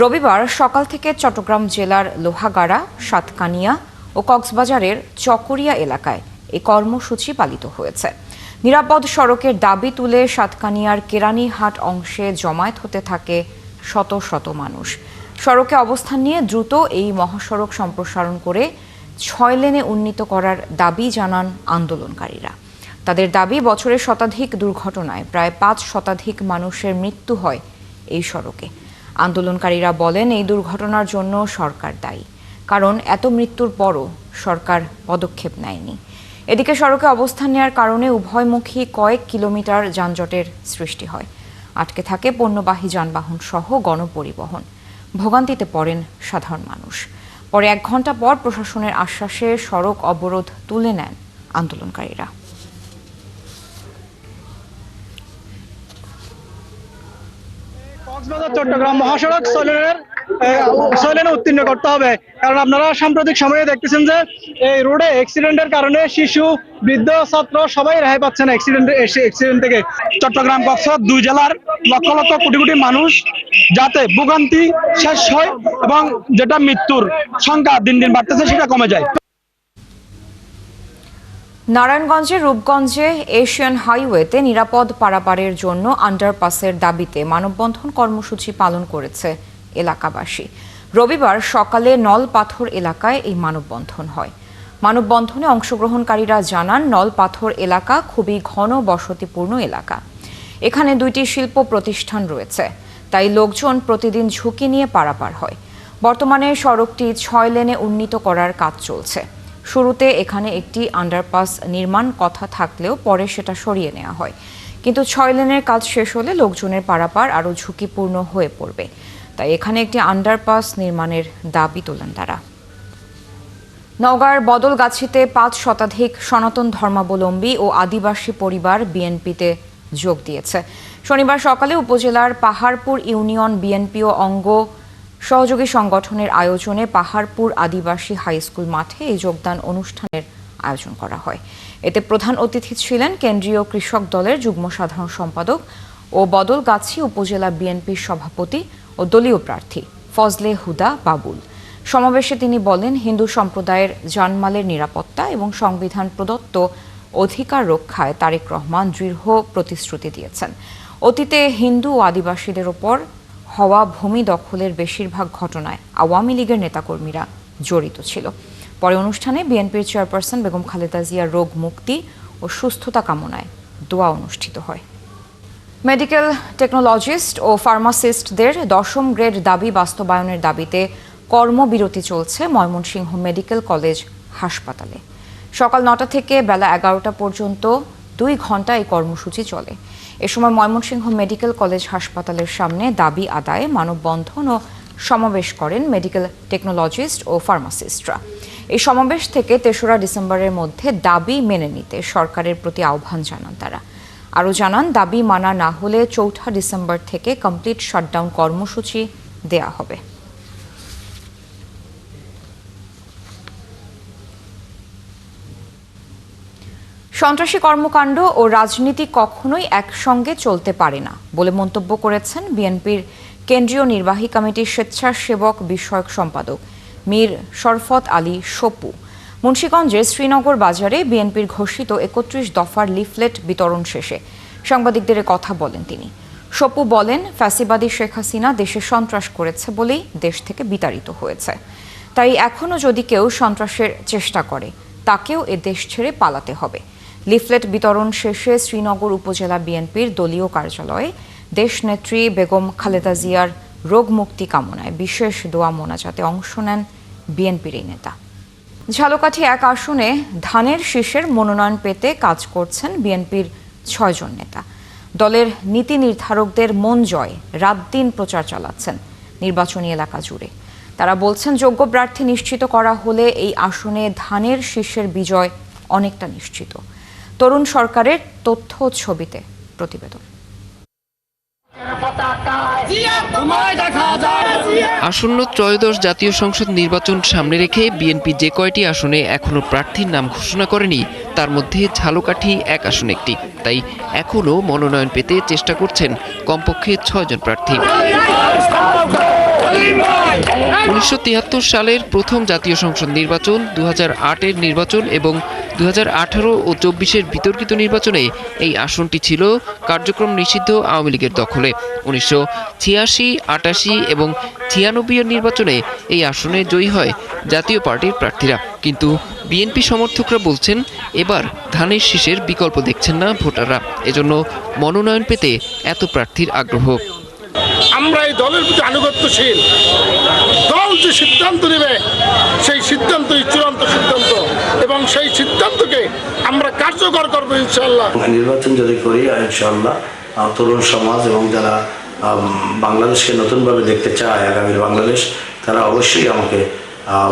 রবিবার সকাল থেকে চট্টগ্রাম জেলার লোহাগাড়া, সাতকানিয়া ও কক্সবাজারের চকরিয়া এলাকায় এই কর্মসূচি পালিত হয়েছে। নিরাপদ সড়কের দাবি তুলে সাতকানিয়ার কেরানীহাট অংশে জমায়েত হতে থাকে শত শত মানুষ। সড়কে অবস্থান নিয়ে দ্রুত এই মহাসড়ক সম্প্রসারণ করে 6 লেনে উন্নীত করার দাবি জানান আন্দোলনকারীরা। তাদের দাবি, বছরের শতাধিক দুর্ঘটনায় প্রায় 5 শতাধিক মানুষের মৃত্যু হয় এই সড়কে। আন্দোলনকারীরা বলেন, এই দুর্ঘটনার জন্য সরকার দায়ী, কারণ এত মৃত্যুর পরও সরকার পদক্ষেপ নেয়নি। এদিকে সড়কে অবস্থান নেওয়ার কারণে উভয়মুখী কয়েক কিলোমিটার যানজটের সৃষ্টি হয়। আটকে থাকে পণ্যবাহী যানবাহন সহ গণপরিবহন। ভোগান্তিতে পড়েন সাধারণ মানুষ। পরে 1 ঘন্টা পর প্রশাসনের আশ্বাসে সড়ক অবরোধ তুলে নেন আন্দোলনকারীরা। কক্সবাজার চট্টগ্রাম মহাসড়ক 6 লেনে উত্তীর্ণ করতে হবে, কারণ আপনারা সাম্প্রতিক সময়ে দেখতেছেন যে এই রোডে অ্যাক্সিডেন্টের কারণে শিশু, বৃদ্ধ, ছাত্র সবাই রেহাই পাচ্ছে না অ্যাক্সিডেন্ট থেকে। চট্টগ্রাম কক্সবাজার 2 জেলার লক্ষ লক্ষ কোটি কোটি মানুষ যাতে ভোগান্তি শেষ হয় এবং যেটা মৃত্যুর সংখ্যা দিন দিন বাড়তেছে সেটা কমে যায়। নারায়ণগঞ্জের রূপগঞ্জে এশিয়ান হাইওয়েতে নিরাপদ পারাপারের জন্য আন্ডারপাসের দাবিতে মানববন্ধন কর্মসূচি পালন করেছে এলাকাবাসী। রবিবার সকালে নলপাথর এলাকায় এই মানববন্ধন হয়। মানববন্ধনে অংশগ্রহণকারীরা জানান, নলপাথর এলাকা খুবই ঘন বসতিপূর্ণ এলাকা। এখানে 2টি শিল্প প্রতিষ্ঠান রয়েছে, তাই লোকজন প্রতিদিন ঝুঁকি নিয়ে পারাপার হয়। বর্তমানে সড়কটি 6 লেনে উন্নীত করার কাজ চলছে। শুরুতে এখানে একটি আন্ডারপাস নির্মাণ কথা থাকলেও পরে সেটা সরিয়ে নেওয়া হয়, কিন্তু 6 লেনের কাজ শেষ হলে লোকজনের পারাপার আরও ঝুঁকিপূর্ণ হয়ে পড়বে। তাই এখানে একটি আন্ডারপাস নির্মাণের দাবি তোলেন তারা। নওগাঁর বদলগাছিতে 5 শতাধিক সনাতন ধর্মাবলম্বী ও আদিবাসী পরিবার বিএনপিতে যোগ দিয়েছে। শনিবার সকালে উপজেলার পাহাড়পুর ইউনিয়ন বিএনপি ও অঙ্গ সহযোগী সংগঠনের আয়োজনে পাহাড়পুর আদিবাসী হাই স্কুল মাঠে এই যোগদান অনুষ্ঠানের আয়োজন করা হয়। এতে প্রধান অতিথি ছিলেন কেন্দ্রীয় কৃষক দলের যুগ্ম সাধারণ সম্পাদক ও বদলগাছি উপজেলা বিএনপির সভাপতি ও দলীয় প্রার্থী ফজলে হুদা বাবুল। সমাবেশে তিনি বলেন, হিন্দু সম্প্রদায়ের জানমালের নিরাপত্তা এবং সংবিধান প্রদত্ত অধিকার রক্ষায় তারেক রহমান দৃঢ় প্রতিশ্রুতি দিয়েছেন। অতীতে হিন্দু ও আদিবাসীদের ওপর হওয়া ভূমি দখলের বেশিরভাগ ঘটনায় আওয়ামী লীগের নেতাকর্মীরা জড়িত ছিল। পরে অনুষ্ঠানে বিএনপির চেয়ারপারসন বেগম খালেদা জিয়ার রোগ মুক্তি ও সুস্থতা কামনায় দোয়া অনুষ্ঠিত হয়। মেডিকেল টেকনোলজিস্ট ও ফার্মাসিস্টদের 10ম গ্রেড দাবি বাস্তবায়নের দাবিতে কর্মবিরতি চলছে ময়মনসিংহ মেডিকেল কলেজ হাসপাতালে। সকাল 9টা থেকে বেলা 11টা পর্যন্ত 2 ঘন্টা এই কর্মসূচি চলে। এ সময় ময়মনসিংহ মেডিকেল কলেজ হাসপাতালের সামনে দাবি আদায়ে মানববন্ধন ও সমাবেশ করেন মেডিকেল টেকনোলজিস্ট ও ফার্মাসিস্টরা। এই সমাবেশ থেকে 3রা ডিসেম্বরের মধ্যে দাবি মেনে নিতে সরকারের প্রতি আহ্বান জানান তারা। আরও জানান, দাবি মানা না হলে 4 ডিসেম্বর থেকে কমপ্লিট শাটডাউন কর্মসূচি দেয়া হবে। সন্ত্রাসী কর্মকাণ্ড ও রাজনীতি কখনোই একসঙ্গে চলতে পারে না বলে মন্তব্য করেছেন বিএনপির কেন্দ্রীয় নির্বাহী কমিটির স্বেচ্ছাসেবক বিষয়ক সম্পাদক মীর শরফত আলী সপু। মুন্সিগঞ্জের শ্রীনগর বাজারে বিএনপির ঘোষিত 31 দফার লিফলেট বিতরণ শেষে সাংবাদিকদের কথা বলেন তিনি। সপু বলেন, ফ্যাসিবাদী শেখ হাসিনা দেশে সন্ত্রাস করেছে বলেই দেশ থেকে বিতাড়িত হয়েছে। তাই এখনও যদি কেউ সন্ত্রাসের চেষ্টা করে তাকেও এ দেশ ছেড়ে পালাতে হবে। লিফলেট বিতরণ শেষে শ্রীনগর উপজেলা বিএনপির দলীয় কার্যালয়ে দেশনেত্রী বেগম খালেদা জিয়ার রোগ মুক্তি কামনায় বিশেষ দোয়া মোনাজাতে অংশ নেন বিএনপির এই নেতা। ঝালকাঠি 1 আসনে ধানের শীষের মনোনয়ন পেতে কাজ করছেন বিএনপির 6 জন নেতা। দলের নীতি নির্ধারকদের মন জয় রাত দিন প্রচার চালাচ্ছেন নির্বাচনী এলাকা জুড়ে। তারা বলছেন, যোগ্য প্রার্থী নিশ্চিত করা হলে এই আসনে ধানের শীষের বিজয় অনেকটা নিশ্চিত। তরুণ সরকারের তথ্য ছবিতে প্রতিবেদন। আসন্ন ত্রয়োদশ জাতীয় সংসদ নির্বাচন সামনে রেখে বিএনপি যে কয়টি আসনে এখনো প্রার্থীর নাম ঘোষণা করেনি তার মধ্যে ঝালকাঠি 1 আসন একটি। তাই এখনো মনোনয়ন পেতে চেষ্টা করছেন কমপক্ষে 6 জন প্রার্থী। 1973 সালের প্রথম জাতীয় সংসদ নির্বাচন, 2008-এর নির্বাচন এবং 2018 ও 24-এর বিতর্কিত নির্বাচনে এই আসনটি ছিল কার্যক্রম নিষিদ্ধ আওয়ামী লীগের দখলে। 1986, 88 এবং 96-এর নির্বাচনে এই আসনে জয়ী হয় জাতীয় পার্টির প্রার্থীরা। কিন্তু বিএনপি সমর্থকরা বলছেন, এবার ধানের শীষের বিকল্প দেখছেন না ভোটাররা। এজন্য মনোনয়ন পেতে এত প্রার্থীর আগ্রহ। আমরা এই দলের প্রতি আনুগত্যশীল। দল যে সিদ্ধান্ত নেবে সেই সিদ্ধান্তই চূড়ান্ত সিদ্ধান্ত এবং সেই সিদ্ধান্তকে আমরা কার্যকর করবো ইনশাআল্লাহ। নির্বাচন যদি করি ইনশাআল্লাহ তরুণ সমাজ এবং যারা বাংলাদেশকে নতুনভাবে দেখতে চায় আগামীর বাংলাদেশ, তারা অবশ্যই আমাকে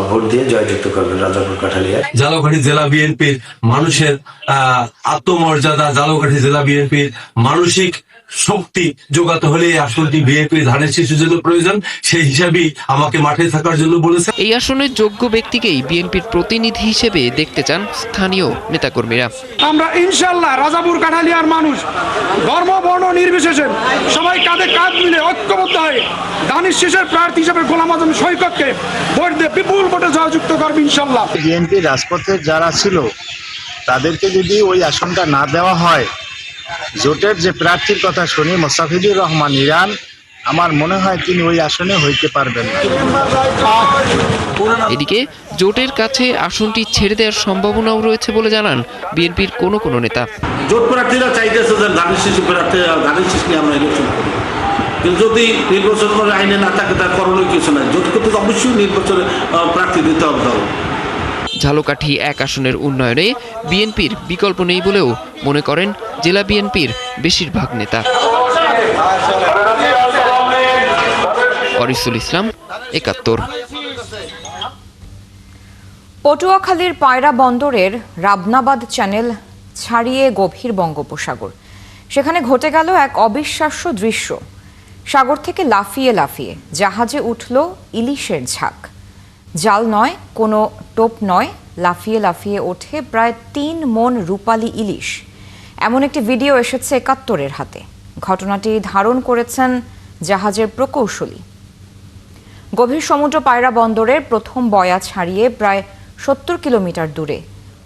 ভোট দিয়ে জয়যুক্ত করবেন রাজাপুর কাঠালিয়া। ঝালকাঠি জেলা বিএনপির মানুষের আত্মমর্যাদা, ঝালকাঠি জেলা বিএনপির মানসিক শক্তি যোগাতে হলে এই আসনটি বিএনপির ধানের শীষের জন্য প্রয়োজন। সেই হিসাবেই আমাকে মাঠে থাকার জন্য বলেছে। এই আসনের যোগ্য ব্যক্তিকেই বিএনপির প্রতিনিধি হিসেবে দেখতে চান স্থানীয় নেতাকর্মীরা। আমরা ইনশাআল্লাহ রাজাপুর কাঠালিয়ার মানুষ ধর্ম বর্ণ নির্বিশেষে সবাই কাঁধে কাঁধ মিলে ঐক্যবদ্ধ হয়ে ধানের শীষের প্রার্থী হিসেবে গোলাম আজম সৈকতকে ভোট দিয়ে বিপুল ভোটে জয়যুক্ত করবে ইনশাআল্লাহ। বিএনপি রাজপথের যারা ছিল তাদেরকে যদি ওই আসনটা না দেওয়া হয়, জোটের যে প্রার্থীর কথা শুনি মোস্তাফিজুর রহমান ইরান, আমার মনে হয় তিনি ওই আসনে হইতে পারবেন না। এদিকে জোটের কাছে আসনটি ছেড়ে দেওয়ার সম্ভাবনাও রয়েছে বলে জানান বিএনপির কোনো নেতা। জোট প্রার্থীরা চাইতেছে যে ধানের শীষ প্রার্থী ধানের শীষ নিয়ে আমরা ইলেকশন করি, কিন্তু যদি নির্বাচন করে আইনে না থাকে তার করণীয় কিছু নাই। জোট করতে অবশ্যই নির্বাচনে প্রার্থী দিতে হবে। ঝালকাঠি 1 আসনের উন্নয়নে বিএনপির বিকল্প নেই বলেও মনে করেন জেলা বিএনপির বেশিরভাগ নেতা। অরিসুল ইসলাম, ৭১। পটুয়াখালীর পায়রা বন্দরের রাবনাবাদ চ্যানেল ছাড়িয়ে গভীর বঙ্গোপসাগর। সেখানে ঘটে গেল এক অবিশ্বাস্য দৃশ্য। সাগর থেকে লাফিয়ে লাফিয়ে জাহাজে উঠল ইলিশের ঝাঁক। জাল নয়, কোনো টোপ নয়, লাফিয়ে লাফিয়ে ওঠে প্রায় ৩ মণ রূপালী ইলিশ। এমন একটি ভিডিও এসেছে ৭১-এর হাতে। ঘটনাটি ধারণ করেছেন জাহাজের প্রকৌশলী। গভীর সমুদ্র পায়রা বন্দরের প্রথম বয়া ছাড়িয়ে প্রায় ৭০ কিলোমিটার দূরে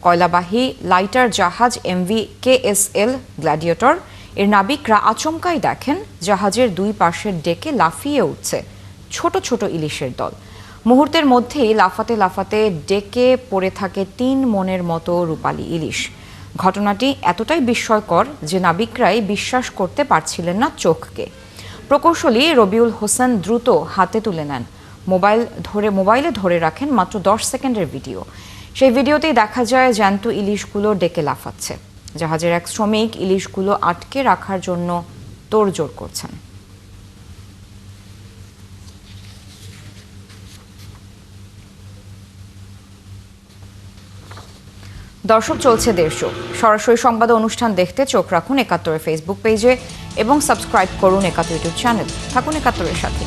কয়লাবাহী লাইটার জাহাজ এমভি KSL গ্ল্যাডিয়েটর এর নাবিকরা আচমকাই দেখেন জাহাজের দুই পাশের ডেকে লাফিয়ে উঠছে ছোট ছোট ইলিশের দল। মুহূর্তের মধ্যেই লাফাতে লাফাতে ডেকে পড়ে থাকে ৩ মণের মতো রূপালী ইলিশ। ঘটনাটি এতটাই বিস্ময়কর যে নাবিকরাই বিশ্বাস করতে পারছিলেন না চোখকে। প্রকৌশলী রবিউল হোসেন দ্রুত হাতে তুলে নেন মোবাইলে ধরে রাখেন মাত্র 10 সেকেন্ডের ভিডিও। সেই ভিডিওতেই দেখা যায় জ্যান্ত ইলিশগুলো ডেকে লাফাচ্ছে। জাহাজের এক শ্রমিক ইলিশগুলো আটকে রাখার জন্য তোড়জোড় করছেন। দর্শক, চলছে দেশ শো। সরাসরি সংবাদ অনুষ্ঠান দেখতে চোখ রাখুন ৭১-এর ফেসবুক পেজে এবং সাবস্ক্রাইব করুন ৭১ ইউটিউব চ্যানেল। থাকুন ৭১-এর সাথে।